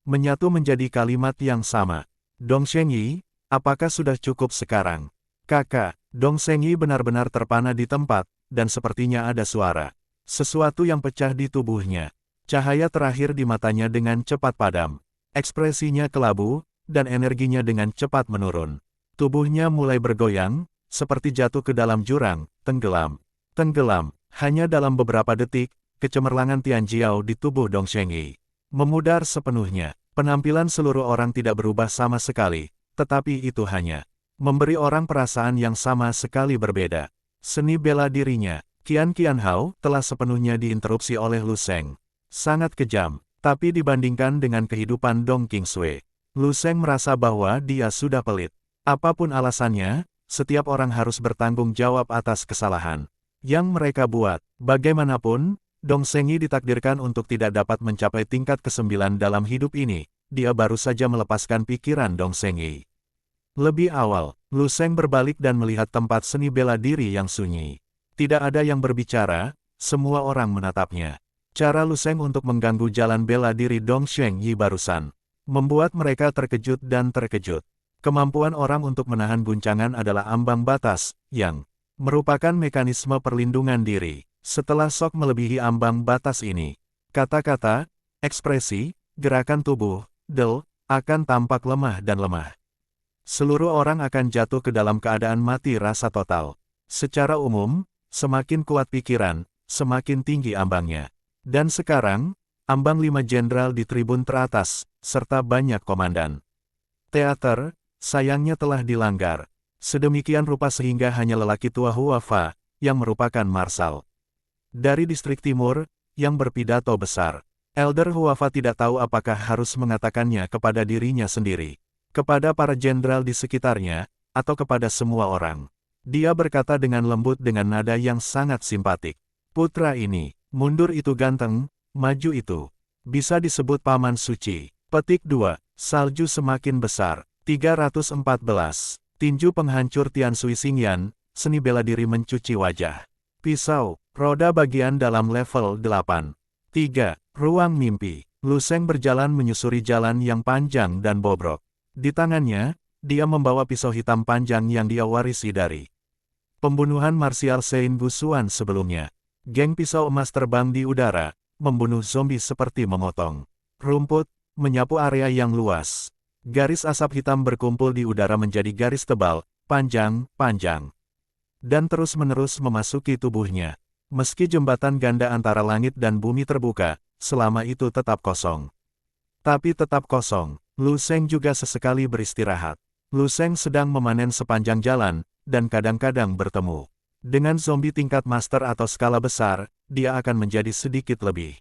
menyatu menjadi kalimat yang sama. Dong Shengyi, apakah sudah cukup sekarang? Kakak, Dong Shengyi benar-benar terpana di tempat, dan sepertinya ada suara sesuatu yang pecah di tubuhnya. Cahaya terakhir di matanya dengan cepat padam. Ekspresinya kelabu, dan energinya dengan cepat menurun. Tubuhnya mulai bergoyang, seperti jatuh ke dalam jurang, tenggelam. Tenggelam, hanya dalam beberapa detik, kecemerlangan Tianjiao di tubuh Dong Shengyi memudar sepenuhnya. Penampilan seluruh orang tidak berubah sama sekali, tetapi itu hanya memberi orang perasaan yang sama sekali berbeda. Seni bela dirinya, Qian Qianhao, telah sepenuhnya diinterupsi oleh Lu Sheng. Sangat kejam, tapi dibandingkan dengan kehidupan Dong Qingsui, Lu Sheng merasa bahwa dia sudah pelit. Apapun alasannya, setiap orang harus bertanggung jawab atas kesalahan yang mereka buat. Bagaimanapun, Dong Shengyi ditakdirkan untuk tidak dapat mencapai tingkat ke-9 dalam hidup ini. Dia baru saja melepaskan pikiran Dong Shengyi. Lebih awal, Lu Sheng berbalik dan melihat tempat seni bela diri yang sunyi. Tidak ada yang berbicara, semua orang menatapnya. Cara Lu Sheng untuk mengganggu jalan bela diri Dong Shengyi barusan membuat mereka terkejut dan terkejut. Kemampuan orang untuk menahan guncangan adalah ambang batas, yang merupakan mekanisme perlindungan diri. Setelah shock melebihi ambang batas ini, kata-kata, ekspresi, gerakan tubuh, akan tampak lemah dan lemah. Seluruh orang akan jatuh ke dalam keadaan mati rasa total. Secara umum, semakin kuat pikiran, semakin tinggi ambangnya. Dan sekarang, ambang 5 jenderal di tribun teratas, serta banyak komandan teater, sayangnya telah dilanggar. Sedemikian rupa sehingga hanya lelaki tua Huafa, yang merupakan marsal dari distrik timur, yang berpidato besar. Elder Huafa tidak tahu apakah harus mengatakannya kepada dirinya sendiri, kepada para jenderal di sekitarnya, atau kepada semua orang. Dia berkata dengan lembut dengan nada yang sangat simpatik. Putra ini, mundur itu ganteng, maju itu bisa disebut paman suci. Petik 2, salju semakin besar. 314. Tinju penghancur Tian Sui Xingyan, seni bela diri mencuci wajah. Pisau, roda bagian dalam level 8. 3. Ruang mimpi. Lu Sheng berjalan menyusuri jalan yang panjang dan bobrok. Di tangannya, dia membawa pisau hitam panjang yang dia warisi dari pembunuhan marsial Sein Gusuan sebelumnya. Geng pisau emas terbang di udara, membunuh zombie seperti memotong rumput, menyapu area yang luas. Garis asap hitam berkumpul di udara menjadi garis tebal, panjang, dan terus-menerus memasuki tubuhnya. Meski jembatan ganda antara langit dan bumi terbuka, selama itu tetap kosong. Tapi tetap kosong, Lu Sheng juga sesekali beristirahat. Lu Sheng sedang memanen sepanjang jalan, dan kadang-kadang bertemu dengan zombie tingkat master atau skala besar, dia akan menjadi sedikit lebih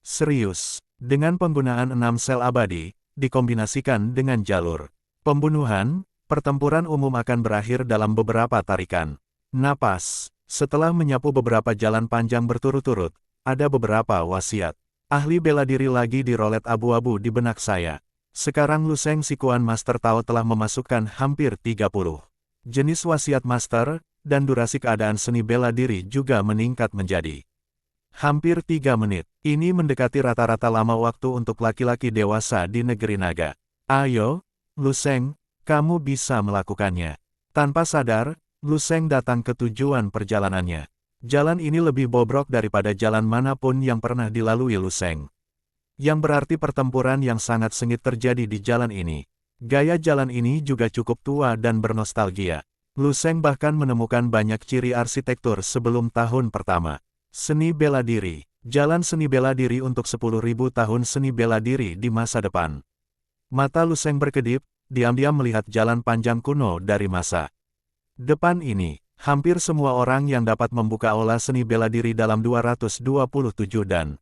serius. Dengan penggunaan 6 sel abadi, dikombinasikan dengan jalur pembunuhan, pertempuran umum akan berakhir dalam beberapa tarikan napas. Setelah menyapu beberapa jalan panjang berturut-turut, ada beberapa wasiat ahli bela diri lagi di rolet abu-abu di benak saya. Sekarang Lu Sheng Sikuan Master Tao telah memasukkan hampir 30 jenis wasiat master, dan durasi keadaan seni bela diri juga meningkat menjadi hampir 3 menit. Ini mendekati rata-rata lama waktu untuk laki-laki dewasa di negeri naga. Ayo, Lu Sheng, kamu bisa melakukannya. Tanpa sadar, Lu Sheng datang ke tujuan perjalanannya. Jalan ini lebih bobrok daripada jalan manapun yang pernah dilalui Lu Sheng. Yang berarti pertempuran yang sangat sengit terjadi di jalan ini. Gaya jalan ini juga cukup tua dan bernostalgia. Lu Sheng bahkan menemukan banyak ciri arsitektur sebelum tahun pertama seni bela diri. Jalan seni bela diri untuk 10.000 tahun seni bela diri di masa depan. Mata Lu Sheng berkedip, diam-diam melihat jalan panjang kuno dari masa depan ini. Hampir semua orang yang dapat membuka aula seni bela diri dalam 227 dan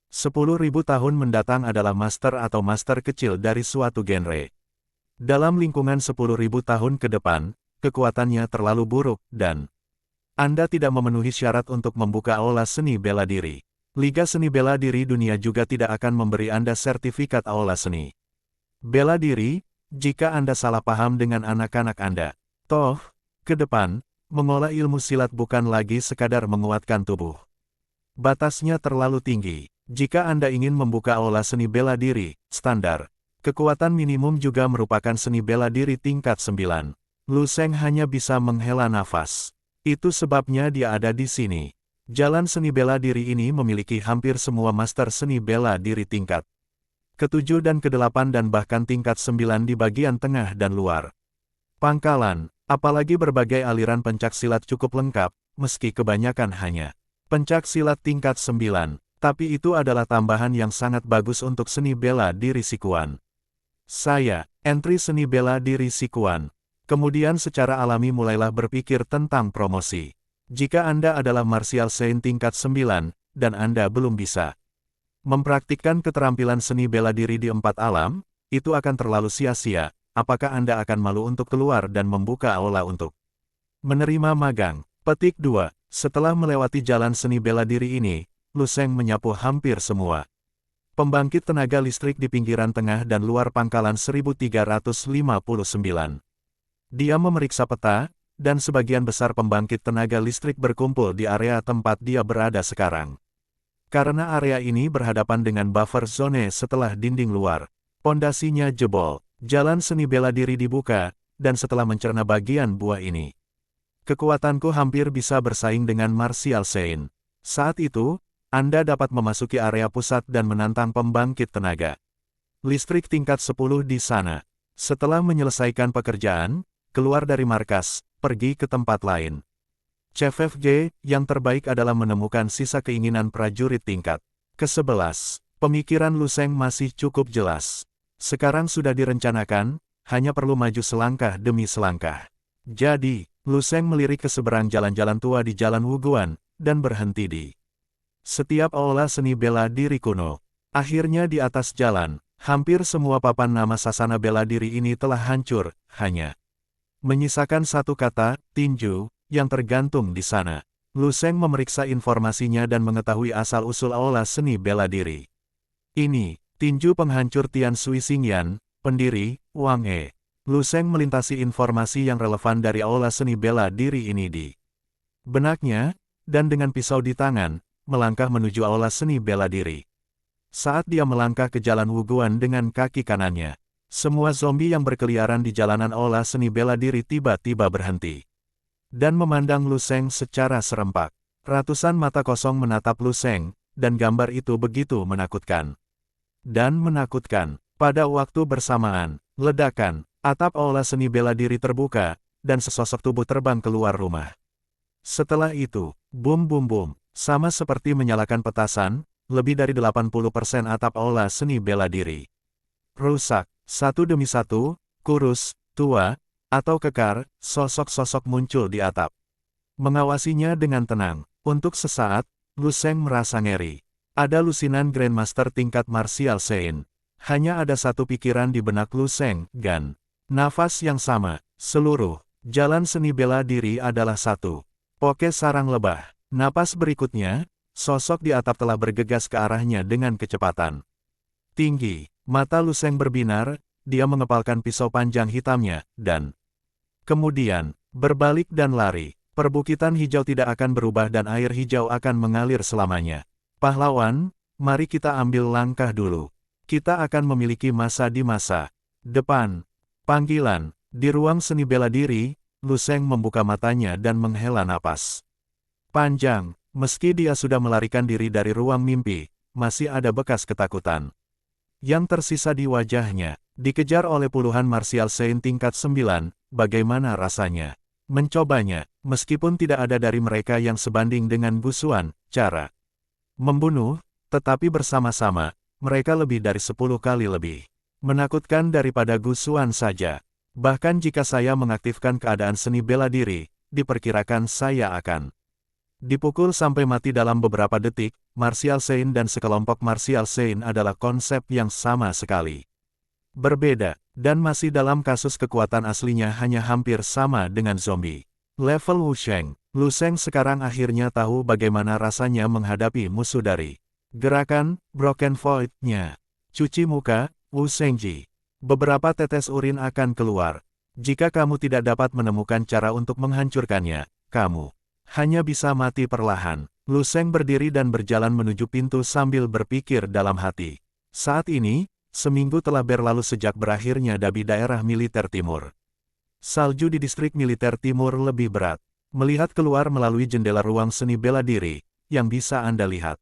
10.000 tahun mendatang adalah master atau master kecil dari suatu genre. Dalam lingkungan 10.000 tahun ke depan, kekuatannya terlalu buruk, dan Anda tidak memenuhi syarat untuk membuka aula seni bela diri. Liga Seni Bela Diri Dunia juga tidak akan memberi Anda sertifikat aula seni bela diri, jika Anda salah paham dengan anak-anak Anda. Toh, ke depan, mengolah ilmu silat bukan lagi sekadar menguatkan tubuh. Batasnya terlalu tinggi. Jika Anda ingin membuka aula seni bela diri, standar, kekuatan minimum juga merupakan seni bela diri tingkat 9. Lu Sheng hanya bisa menghela nafas. Itu sebabnya dia ada di sini. Jalan seni bela diri ini memiliki hampir semua master seni bela diri tingkat ke-7 dan ke-8 dan bahkan tingkat 9 di bagian tengah dan luar. Pangkalan, apalagi berbagai aliran pencak silat cukup lengkap, meski kebanyakan hanya pencak silat tingkat 9, tapi itu adalah tambahan yang sangat bagus untuk seni bela diri Sikuan. Saya, entry seni bela diri Sikuan. Kemudian secara alami mulailah berpikir tentang promosi. Jika Anda adalah Martial Saint tingkat 9, dan Anda belum bisa mempraktikkan keterampilan seni bela diri di 4 alam, itu akan terlalu sia-sia. Apakah Anda akan malu untuk keluar dan membuka aula untuk menerima magang? Petik 2. Setelah melewati jalan seni bela diri ini, Lu Sheng menyapu hampir semua pembangkit tenaga listrik di pinggiran tengah dan luar pangkalan 1359. Dia memeriksa peta, dan sebagian besar pembangkit tenaga listrik berkumpul di area tempat dia berada sekarang. Karena area ini berhadapan dengan buffer zone setelah dinding luar, pondasinya jebol, jalan seni bela diri dibuka, dan setelah mencerna bagian buah ini, kekuatanku hampir bisa bersaing dengan Martial Saint. Saat itu, Anda dapat memasuki area pusat dan menantang pembangkit tenaga listrik tingkat 10 di sana. Setelah menyelesaikan pekerjaan, keluar dari markas, pergi ke tempat lain. CFFG, yang terbaik adalah menemukan sisa keinginan prajurit tingkat ke-11. Pemikiran Lu Sheng masih cukup jelas. Sekarang sudah direncanakan, hanya perlu maju selangkah demi selangkah. Jadi, Lu Sheng melirik ke seberang jalan-jalan tua di Jalan Wuguan, dan berhenti di setiap aula seni bela diri kuno. Akhirnya di atas jalan, hampir semua papan nama sasana bela diri ini telah hancur, hanya menyisakan satu kata, tinju, yang tergantung di sana. Lu Sheng memeriksa informasinya dan mengetahui asal-usul aula seni bela diri. Ini, tinju penghancur Tian Sui Xingyan, pendiri, Wang E. Lu Sheng melintasi informasi yang relevan dari aula seni bela diri ini di benaknya, dan dengan pisau di tangan, melangkah menuju aula seni bela diri. Saat dia melangkah ke jalan Wuguan dengan kaki kanannya, semua zombie yang berkeliaran di jalanan aula seni bela diri tiba-tiba berhenti dan memandang Lu Sheng secara serempak. Ratusan mata kosong menatap Lu Sheng, dan gambar itu begitu menakutkan. Dan menakutkan. Pada waktu bersamaan, ledakan, atap aula seni bela diri terbuka, dan sesosok tubuh terbang keluar rumah. Setelah itu, bum bum bum, sama seperti menyalakan petasan, lebih dari 80% atap aula seni bela diri rusak, satu demi satu, kurus, tua, atau kekar, sosok-sosok muncul di atap. Mengawasinya dengan tenang. Untuk sesaat, Lu Sheng merasa ngeri. Ada lusinan Grandmaster tingkat Martial Saint. Hanya ada satu pikiran di benak Lu Sheng, Gan. Nafas yang sama, seluruh jalan seni bela diri adalah satu. Poke sarang lebah. Napas berikutnya, sosok di atap telah bergegas ke arahnya dengan kecepatan tinggi. Mata Lu Sheng berbinar, dia mengepalkan pisau panjang hitamnya, dan kemudian, berbalik dan lari. Perbukitan hijau tidak akan berubah dan air hijau akan mengalir selamanya. Pahlawan, mari kita ambil langkah dulu. Kita akan memiliki masa di masa depan. Panggilan, di ruang seni bela diri, Lu Sheng membuka matanya dan menghela napas panjang. Meski dia sudah melarikan diri dari ruang mimpi, masih ada bekas ketakutan yang tersisa di wajahnya. Dikejar oleh puluhan Martial Saint tingkat 9, bagaimana rasanya mencobanya, meskipun tidak ada dari mereka yang sebanding dengan Gusuan, cara membunuh, tetapi bersama-sama, mereka lebih dari 10 kali lebih menakutkan daripada Gusuan saja. Bahkan jika saya mengaktifkan keadaan seni bela diri, diperkirakan saya akan dipukul sampai mati dalam beberapa detik. Martial Saint dan sekelompok Martial Saint adalah konsep yang sama sekali berbeda, dan masih dalam kasus kekuatan aslinya hanya hampir sama dengan zombie level Wu Sheng. Lu Sheng sekarang akhirnya tahu bagaimana rasanya menghadapi musuh dari gerakan Broken Void-nya. Cuci muka, Wu Shengji. Beberapa tetes urin akan keluar. Jika kamu tidak dapat menemukan cara untuk menghancurkannya, kamu hanya bisa mati perlahan. Lu Sheng berdiri dan berjalan menuju pintu sambil berpikir dalam hati. Saat ini, seminggu telah berlalu sejak berakhirnya Dabi daerah militer timur. Salju di distrik militer timur lebih berat. Melihat keluar melalui jendela ruang seni bela diri, yang bisa Anda lihat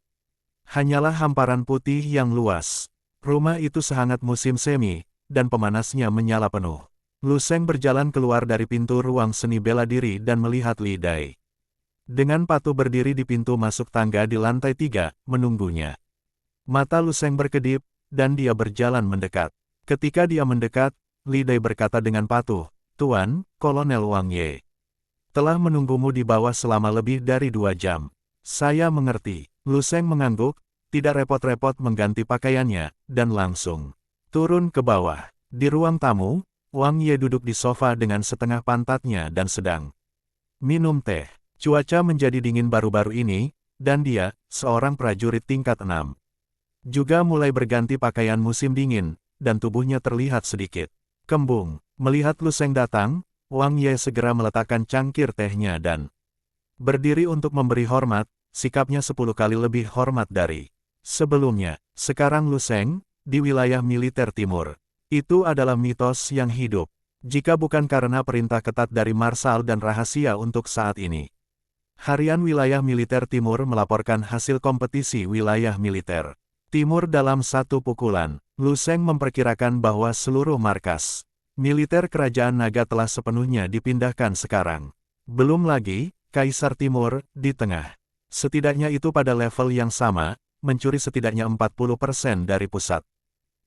hanyalah hamparan putih yang luas. Rumah itu sehangat musim semi, dan pemanasnya menyala penuh. Lu Sheng berjalan keluar dari pintu ruang seni bela diri dan melihat Li Dai. Dengan patuh berdiri di pintu masuk tangga di lantai 3, menunggunya. Mata Lu Sheng berkedip, dan dia berjalan mendekat. Ketika dia mendekat, Li Dai berkata dengan patuh, "Tuan, Kolonel Wang Ye telah menunggumu di bawah selama lebih dari 2 jam. Saya mengerti." Lu Sheng mengangguk, tidak repot-repot mengganti pakaiannya, dan langsung turun ke bawah. Di ruang tamu, Wang Ye duduk di sofa dengan setengah pantatnya dan sedang minum teh. Cuaca menjadi dingin baru-baru ini, dan dia, seorang prajurit tingkat 6, juga mulai berganti pakaian musim dingin, dan tubuhnya terlihat sedikit kembung. Melihat Lu Sheng datang, Wang Ye segera meletakkan cangkir tehnya dan berdiri untuk memberi hormat, sikapnya 10 kali lebih hormat dari sebelumnya. Sekarang Lu Sheng, di wilayah militer timur. Itu adalah mitos yang hidup. Jika bukan karena perintah ketat dari Marsal dan rahasia untuk saat ini. Harian Wilayah Militer Timur melaporkan hasil kompetisi wilayah militer timur dalam satu pukulan. Lu Sheng memperkirakan bahwa seluruh markas militer Kerajaan Naga telah sepenuhnya dipindahkan sekarang. Belum lagi, Kaisar Timur, di tengah. Setidaknya itu pada level yang sama, mencuri setidaknya 40% dari pusat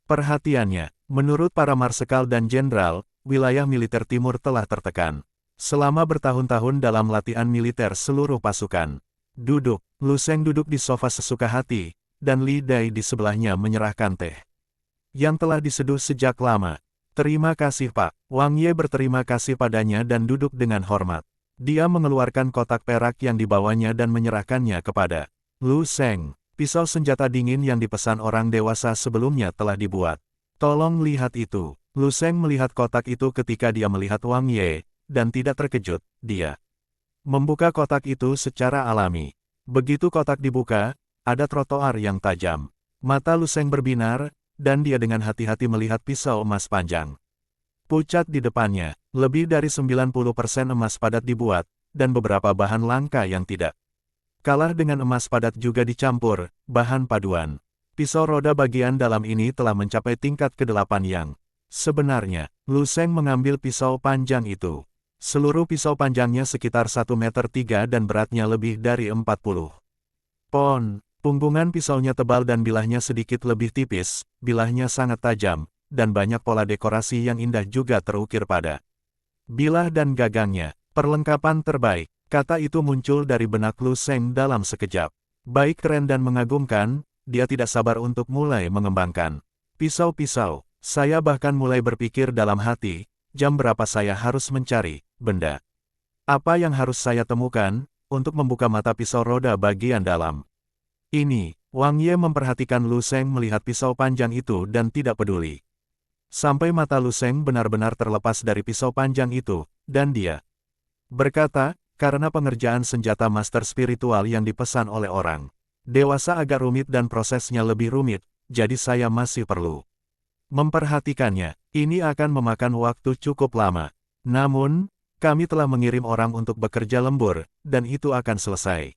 perhatiannya. Menurut para marsekal dan jenderal, wilayah militer timur telah tertekan selama bertahun-tahun dalam latihan militer seluruh pasukan. Duduk, Lu Sheng duduk di sofa sesuka hati, dan Li Dai di sebelahnya menyerahkan teh yang telah diseduh sejak lama. "Terima kasih Pak." Wang Ye berterima kasih padanya dan duduk dengan hormat. Dia mengeluarkan kotak perak yang dibawanya dan menyerahkannya kepada Lu Sheng. Pisau senjata dingin yang dipesan orang dewasa sebelumnya telah dibuat. "Tolong lihat itu." Lu Sheng melihat kotak itu ketika dia melihat Wang Ye, dan tidak terkejut, dia membuka kotak itu secara alami. Begitu kotak dibuka, ada trotoar yang tajam. Mata Lu Sheng berbinar, dan dia dengan hati-hati melihat pisau emas panjang pucat di depannya. Lebih dari 90% emas padat dibuat, dan beberapa bahan langka yang tidak kalah dengan emas padat juga dicampur, bahan paduan. Pisau roda bagian dalam ini telah mencapai tingkat ke-8 yang sebenarnya. Lu Sheng mengambil pisau panjang itu. Seluruh pisau panjangnya sekitar 1,3 meter dan beratnya lebih dari 40 pon. Punggungan pisaunya tebal dan bilahnya sedikit lebih tipis, bilahnya sangat tajam, dan banyak pola dekorasi yang indah juga terukir pada bilah dan gagangnya. "Perlengkapan terbaik," kata itu muncul dari benak Lu Sheng dalam sekejap. Baik keren dan mengagumkan, dia tidak sabar untuk mulai mengembangkan pisau-pisau. Saya bahkan mulai berpikir dalam hati, jam berapa saya harus mencari benda apa yang harus saya temukan, untuk membuka mata pisau roda bagian dalam ini. Wang Ye memperhatikan Lu Sheng melihat pisau panjang itu dan tidak peduli. Sampai mata Lu Sheng benar-benar terlepas dari pisau panjang itu, dan dia berkata, "Karena pengerjaan senjata master spiritual yang dipesan oleh orang dewasa agak rumit dan prosesnya lebih rumit, jadi saya masih perlu memperhatikannya. Ini akan memakan waktu cukup lama. Namun, kami telah mengirim orang untuk bekerja lembur, dan itu akan selesai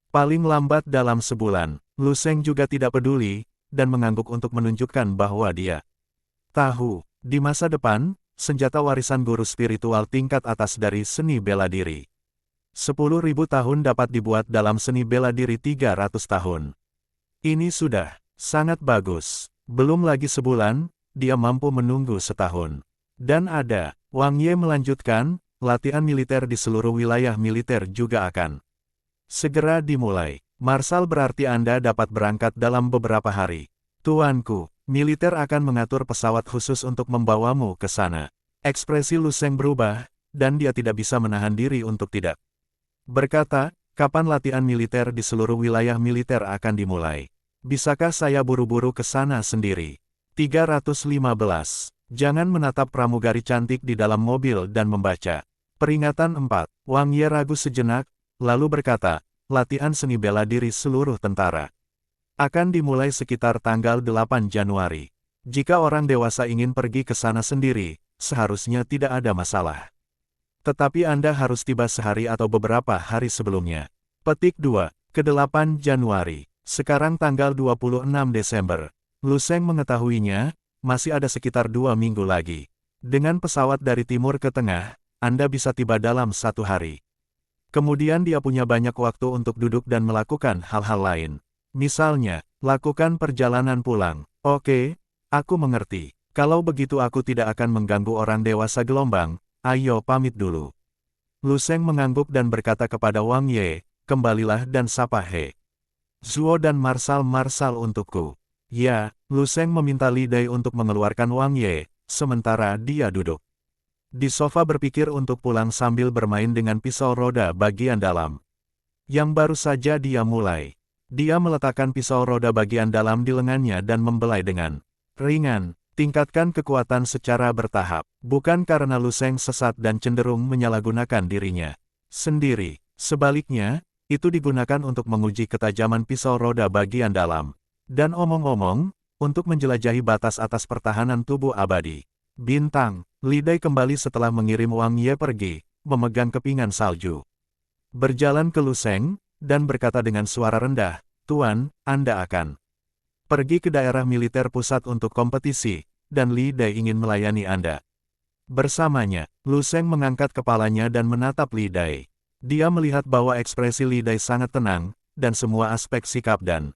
paling lambat dalam sebulan." Lu Sheng juga tidak peduli, dan mengangguk untuk menunjukkan bahwa dia tahu. Di masa depan, senjata warisan guru spiritual tingkat atas dari seni bela diri 10.000 tahun dapat dibuat dalam seni bela diri 300 tahun. Ini sudah sangat bagus. Belum lagi sebulan, dia mampu menunggu setahun. Dan ada, Wang Ye melanjutkan, latihan militer di seluruh wilayah militer juga akan segera dimulai. Marsal berarti Anda dapat berangkat dalam beberapa hari. Tuanku, militer akan mengatur pesawat khusus untuk membawamu ke sana. Ekspresi Lu Sheng berubah, dan dia tidak bisa menahan diri untuk tidak berkata, "Kapan latihan militer di seluruh wilayah militer akan dimulai? Bisakah saya buru-buru ke sana sendiri?" 315. Jangan menatap pramugari cantik di dalam mobil dan membaca. Peringatan 4. Wang Ye ragu sejenak, lalu berkata, latihan seni bela diri seluruh tentara akan dimulai sekitar tanggal 8 Januari. Jika orang dewasa ingin pergi ke sana sendiri, seharusnya tidak ada masalah. Tetapi Anda harus tiba sehari atau beberapa hari sebelumnya. Petik 2. Ke-8 Januari. Sekarang tanggal 26 Desember. Lu Sheng mengetahuinya, masih ada sekitar 2 minggu lagi. Dengan pesawat dari timur ke tengah, Anda bisa tiba dalam 1 hari. Kemudian dia punya banyak waktu untuk duduk dan melakukan hal-hal lain. Misalnya, lakukan perjalanan pulang. Oke, aku mengerti. Kalau begitu aku tidak akan mengganggu orang dewasa gelombang, ayo pamit dulu. Lu Sheng mengangguk dan berkata kepada Wang Ye, kembalilah dan sapa He Zuo dan Marsal untukku. Ya, Lu Sheng meminta Li Dai untuk mengeluarkan Wang Ye, sementara dia duduk di sofa berpikir untuk pulang sambil bermain dengan pisau roda bagian dalam. Yang baru saja dia mulai. Dia meletakkan pisau roda bagian dalam di lengannya dan membelai dengan ringan. Tingkatkan kekuatan secara bertahap, bukan karena Lu Sheng sesat dan cenderung menyalahgunakan dirinya sendiri. Sebaliknya, itu digunakan untuk menguji ketajaman pisau roda bagian dalam. Dan omong-omong, untuk menjelajahi batas atas pertahanan tubuh abadi. Bintang, Li Dai kembali setelah mengirim Wang Ye pergi, memegang kepingan salju. Berjalan ke Lu Sheng, dan berkata dengan suara rendah, Tuan, Anda akan pergi ke daerah militer pusat untuk kompetisi, dan Li Dai ingin melayani Anda. Bersamanya, Lu Sheng mengangkat kepalanya dan menatap Li Dai. Dia melihat bahwa ekspresi Li Dai sangat tenang, dan semua aspek sikap dan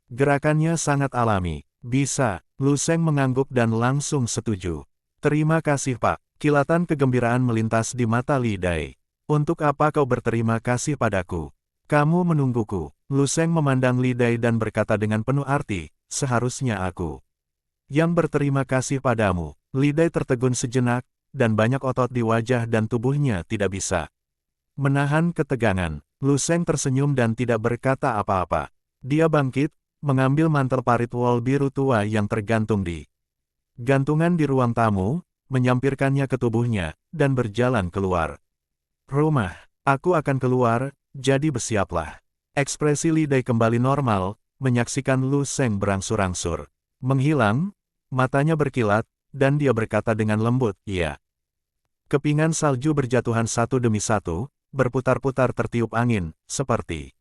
gerakannya sangat alami. Bisa, Lu Sheng mengangguk dan langsung setuju. Terima kasih Pak. Kilatan kegembiraan melintas di mata Li Dai. Untuk apa kau berterima kasih padaku? Kamu menungguku. Lu Sheng memandang Li Dai dan berkata dengan penuh arti, seharusnya aku yang berterima kasih padamu. Li Dai tertegun sejenak, dan banyak otot di wajah dan tubuhnya tidak bisa menahan ketegangan. Lu Sheng tersenyum dan tidak berkata apa-apa. Dia bangkit, mengambil mantel parit wol biru tua yang tergantung di gantungan di ruang tamu, menyampirkannya ke tubuhnya, dan berjalan keluar rumah. Aku akan keluar, jadi bersiaplah. Ekspresi Li Dai kembali normal, menyaksikan Lu Sheng berangsur-angsur menghilang, matanya berkilat, dan dia berkata dengan lembut, iya. Kepingan salju berjatuhan satu demi satu, berputar-putar tertiup angin, seperti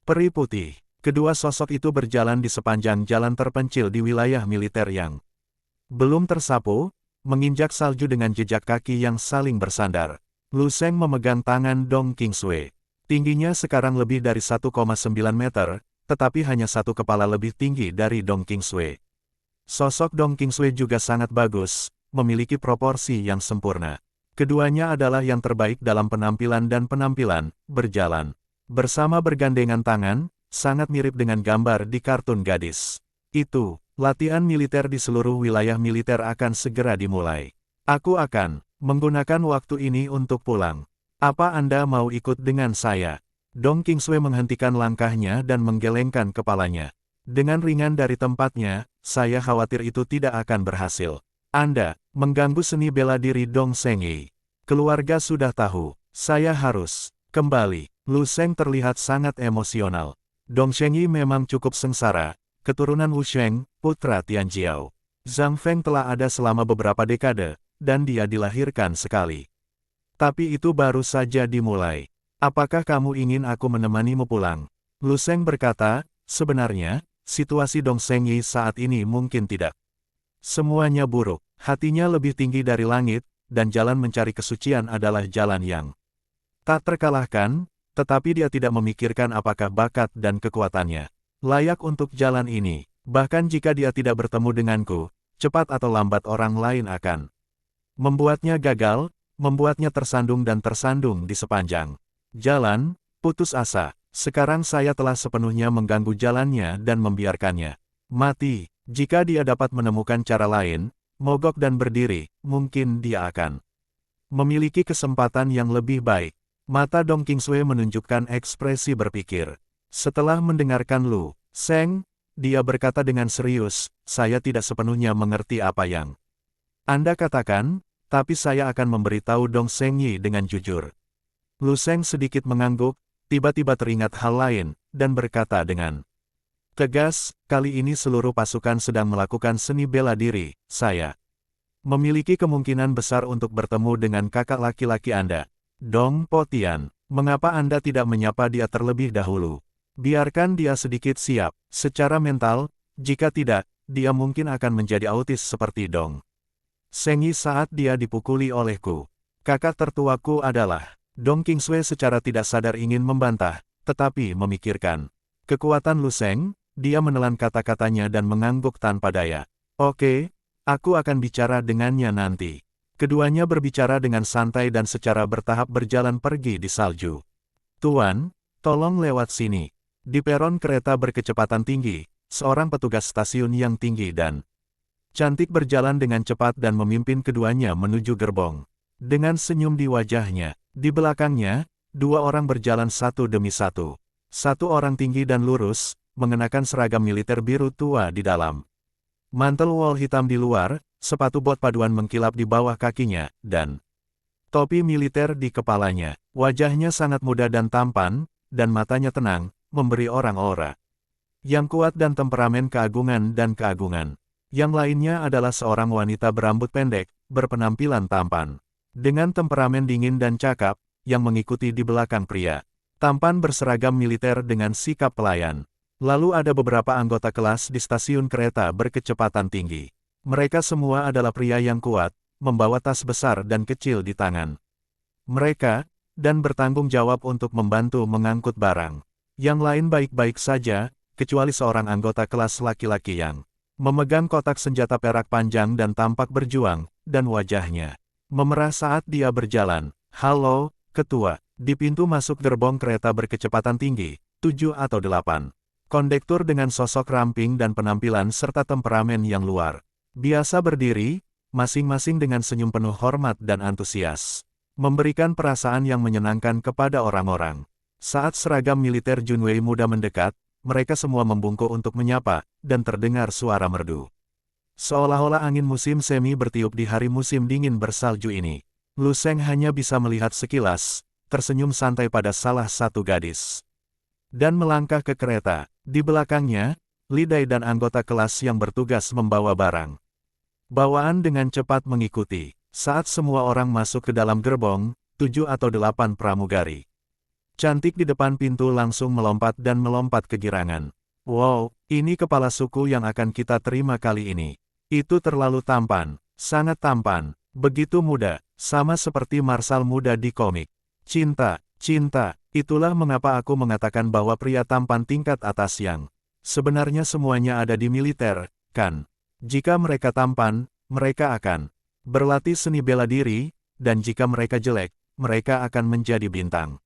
peri putih. Kedua sosok itu berjalan di sepanjang jalan terpencil di wilayah militer yang belum tersapu, menginjak salju dengan jejak kaki yang saling bersandar. Lu Sheng memegang tangan Dong Qingsui. Tingginya sekarang lebih dari 1,9 meter, tetapi hanya satu kepala lebih tinggi dari Dong Qingsui. Sosok Dong Qingsui juga sangat bagus, memiliki proporsi yang sempurna. Keduanya adalah yang terbaik dalam penampilan dan penampilan, berjalan bersama bergandengan tangan, sangat mirip dengan gambar di kartun gadis. Itu, latihan militer di seluruh wilayah militer akan segera dimulai. Aku akan menggunakan waktu ini untuk pulang. Apa Anda mau ikut dengan saya? Dong Qingsui menghentikan langkahnya dan menggelengkan kepalanya. Dengan ringan dari tempatnya, saya khawatir itu tidak akan berhasil. Anda mengganggu seni bela diri Dong Shengyi. Keluarga sudah tahu, saya harus kembali. Lu Sheng terlihat sangat emosional. Dong Shengyi memang cukup sengsara, keturunan Wu Sheng, putra Tianjiao. Zhang Feng telah ada selama beberapa dekade, dan dia dilahirkan sekali. Tapi itu baru saja dimulai. Apakah kamu ingin aku menemanimu pulang? Lu Sheng berkata, sebenarnya, situasi Dong Shengyi saat ini mungkin tidak semuanya buruk. Hatinya lebih tinggi dari langit, dan jalan mencari kesucian adalah jalan yang tak terkalahkan, tetapi dia tidak memikirkan apakah bakat dan kekuatannya layak untuk jalan ini. Bahkan jika dia tidak bertemu denganku, cepat atau lambat orang lain akan membuatnya gagal, membuatnya tersandung dan tersandung di sepanjang jalan. Putus asa. Sekarang saya telah sepenuhnya mengganggu jalannya dan membiarkannya mati. Jika dia dapat menemukan cara lain, mogok dan berdiri, mungkin dia akan memiliki kesempatan yang lebih baik. Mata Dong Qingsui menunjukkan ekspresi berpikir. Setelah mendengarkan Lu Sheng, dia berkata dengan serius, saya tidak sepenuhnya mengerti apa yang Anda katakan, tapi saya akan memberitahu Dong Zhengyi dengan jujur. Lu Sheng sedikit mengangguk, tiba-tiba teringat hal lain, dan berkata dengan tegas, kali ini seluruh pasukan sedang melakukan seni bela diri, saya memiliki kemungkinan besar untuk bertemu dengan kakak laki-laki Anda. Dong Potian, mengapa Anda tidak menyapa dia terlebih dahulu? Biarkan dia sedikit siap, secara mental, jika tidak, dia mungkin akan menjadi autis seperti Dong Zhengyi saat dia dipukuli olehku. Kakak tertuaku adalah Dong Qingsui secara tidak sadar ingin membantah, tetapi memikirkan kekuatan Lu Sheng, dia menelan kata-katanya dan mengangguk tanpa daya. Oke, aku akan bicara dengannya nanti. Keduanya berbicara dengan santai dan secara bertahap berjalan pergi di salju. Tuan, tolong lewat sini. Di peron kereta berkecepatan tinggi, seorang petugas stasiun yang tinggi dan cantik berjalan dengan cepat dan memimpin keduanya menuju gerbong. Dengan senyum di wajahnya, di belakangnya, dua orang berjalan satu demi satu. Satu orang tinggi dan lurus, mengenakan seragam militer biru tua di dalam. Mantel wol hitam di luar, sepatu bot paduan mengkilap di bawah kakinya, dan topi militer di kepalanya. Wajahnya sangat muda dan tampan, dan matanya tenang, memberi orang aura yang kuat dan temperamen keagungan dan keagungan. Yang lainnya adalah seorang wanita berambut pendek, berpenampilan tampan, dengan temperamen dingin dan cakap, yang mengikuti di belakang pria tampan berseragam militer dengan sikap pelayan. Lalu ada beberapa anggota kelas di stasiun kereta berkecepatan tinggi. Mereka semua adalah pria yang kuat, membawa tas besar dan kecil di tangan mereka, dan bertanggung jawab untuk membantu mengangkut barang. Yang lain baik-baik saja, kecuali seorang anggota kelas laki-laki yang memegang kotak senjata perak panjang dan tampak berjuang, dan wajahnya memerah saat dia berjalan. Halo, Ketua. Di pintu masuk gerbong kereta berkecepatan tinggi, 7 atau 8. Kondektur dengan sosok ramping dan penampilan serta temperamen yang luar biasa berdiri, masing-masing dengan senyum penuh hormat dan antusias, memberikan perasaan yang menyenangkan kepada orang-orang. Saat seragam militer Junwei muda mendekat, mereka semua membungkuk untuk menyapa, dan terdengar suara merdu. Seolah-olah angin musim semi bertiup di hari musim dingin bersalju ini. Lu Sheng hanya bisa melihat sekilas, tersenyum santai pada salah satu gadis, dan melangkah ke kereta. Di belakangnya, Li Dai dan anggota kelas yang bertugas membawa barang bawaan dengan cepat mengikuti. Saat semua orang masuk ke dalam gerbong, 7 atau 8 pramugari cantik di depan pintu langsung melompat dan melompat kegirangan. Wow, ini kepala suku yang akan kita terima kali ini. Itu terlalu tampan, sangat tampan, begitu muda, sama seperti Marshal muda di komik. Cinta, cinta, itulah mengapa aku mengatakan bahwa pria tampan tingkat atas yang sebenarnya semuanya ada di militer, kan? Jika mereka tampan, mereka akan berlatih seni bela diri, dan jika mereka jelek, mereka akan menjadi bintang.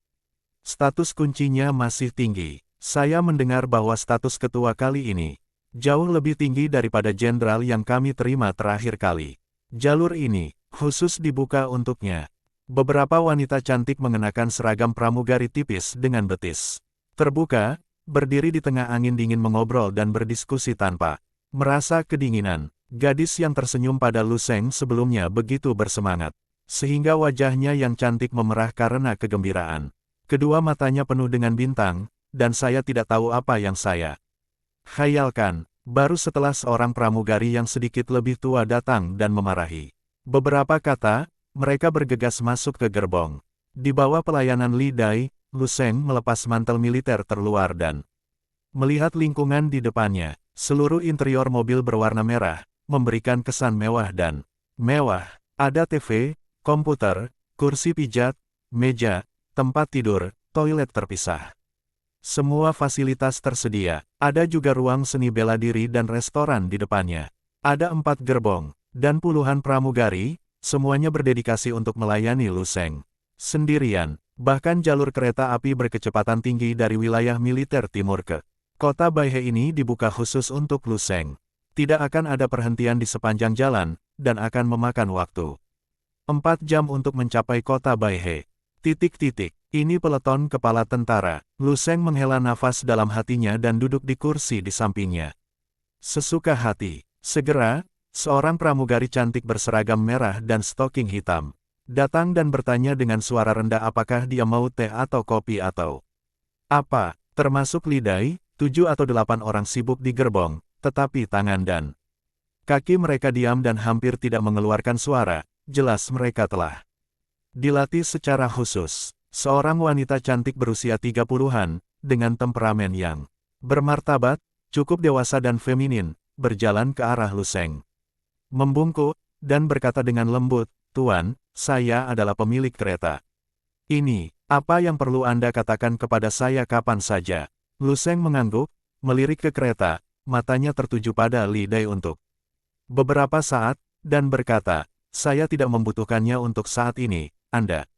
Status kuncinya masih tinggi. Saya mendengar bahwa status ketua kali ini jauh lebih tinggi daripada jenderal yang kami terima terakhir kali. Jalur ini khusus dibuka untuknya. Beberapa wanita cantik mengenakan seragam pramugari tipis dengan betis terbuka, berdiri di tengah angin dingin mengobrol dan berdiskusi tanpa merasa kedinginan. Gadis yang tersenyum pada Lu Sheng sebelumnya begitu bersemangat, sehingga wajahnya yang cantik memerah karena kegembiraan. Kedua matanya penuh dengan bintang, dan saya tidak tahu apa yang saya khayalkan. Baru setelah seorang pramugari yang sedikit lebih tua datang dan memarahi beberapa kata, mereka bergegas masuk ke gerbong. Di bawah pelayanan Li Dai, Lu Sheng melepas mantel militer terluar dan melihat lingkungan di depannya. Seluruh interior mobil berwarna merah, memberikan kesan mewah dan mewah. Ada TV, komputer, kursi pijat, meja, tempat tidur, toilet terpisah. Semua fasilitas tersedia. Ada juga ruang seni bela diri dan restoran di depannya. Ada 4 gerbong, dan puluhan pramugari, semuanya berdedikasi untuk melayani Lu Sheng sendirian. Bahkan jalur kereta api berkecepatan tinggi dari wilayah militer timur ke kota Baihe ini dibuka khusus untuk Lu Sheng. Tidak akan ada perhentian di sepanjang jalan, dan akan memakan waktu 4 jam untuk mencapai kota Baihe. Titik-titik. Ini peleton kepala tentara. Lu Sheng menghela nafas dalam hatinya dan duduk di kursi di sampingnya. Sesuka hati. Segera, Seorang pramugari cantik berseragam merah dan stoking hitam datang dan bertanya dengan suara rendah apakah dia mau teh atau kopi atau apa, termasuk Li Dai. 7 atau 8 orang sibuk di gerbong, tetapi tangan dan kaki mereka diam dan hampir tidak mengeluarkan suara, jelas mereka telah dilatih secara khusus. Seorang wanita cantik berusia 30-an, dengan temperamen yang bermartabat, cukup dewasa dan feminin, berjalan ke arah Lu Sheng. Membungkuk, dan berkata dengan lembut, "Tuan, saya adalah pemilik kereta. Ini, apa yang perlu Anda katakan kepada saya kapan saja?" Lu Sheng mengangguk, melirik ke kereta, matanya tertuju pada Li Dai untuk beberapa saat, dan berkata, "Saya tidak membutuhkannya untuk saat ini, Anda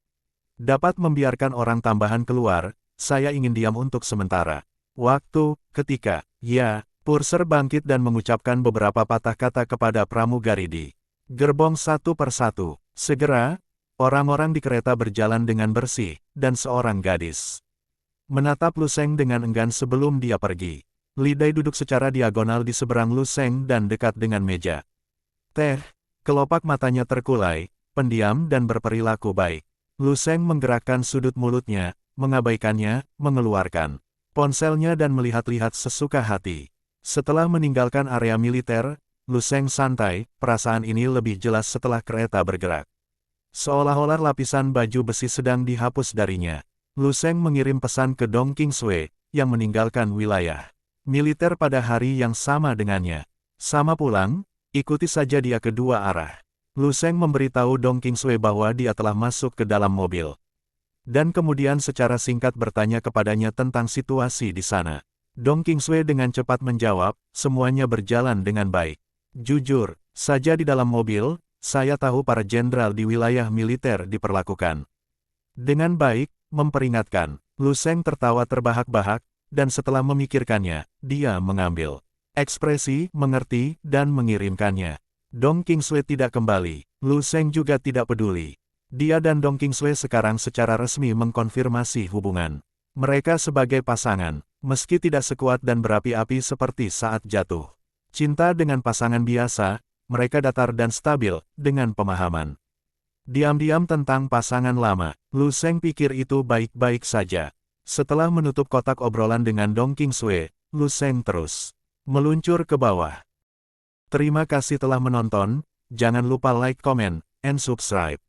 dapat membiarkan orang tambahan keluar, saya ingin diam untuk sementara." Waktu, ketika, ya, Purser bangkit dan mengucapkan beberapa patah kata kepada pramugari di gerbong satu persatu. Segera, orang-orang di kereta berjalan dengan bersih, dan seorang gadis menatap Lu Sheng dengan enggan sebelum dia pergi. Li Dai duduk secara diagonal di seberang Lu Sheng dan dekat dengan meja teh. Kelopak matanya terkulai, pendiam dan berperilaku baik. Lu Sheng menggerakkan sudut mulutnya, mengabaikannya, mengeluarkan ponselnya dan melihat-lihat sesuka hati. Setelah meninggalkan area militer, Lu Sheng santai, perasaan ini lebih jelas setelah kereta bergerak. Seolah-olah lapisan baju besi sedang dihapus darinya. Lu Sheng mengirim pesan ke Dong Qingsui, yang meninggalkan wilayah militer pada hari yang sama dengannya. Sama pulang, ikuti saja dia ke dua arah. Lu Sheng memberitahu Dong Qingsui bahwa dia telah masuk ke dalam mobil. Dan kemudian secara singkat bertanya kepadanya tentang situasi di sana. Dong Qingsui dengan cepat menjawab, "Semuanya berjalan dengan baik. Jujur saja di dalam mobil, saya tahu para jenderal di wilayah militer diperlakukan dengan baik," memperingatkan. Lu Sheng tertawa terbahak-bahak, dan setelah memikirkannya, dia mengambil ekspresi mengerti dan mengirimkannya. Dong Qingsui tidak kembali. Lu Sheng juga tidak peduli. Dia dan Dong Qingsui sekarang secara resmi mengkonfirmasi hubungan mereka sebagai pasangan. Meski tidak sekuat dan berapi-api seperti saat jatuh cinta dengan pasangan biasa, mereka datar dan stabil, dengan pemahaman diam-diam tentang pasangan lama. Lu Sheng pikir itu baik-baik saja. Setelah menutup kotak obrolan dengan Dong Qingsui, Lu Sheng terus meluncur ke bawah. Terima kasih telah menonton, jangan lupa like, comment, and subscribe.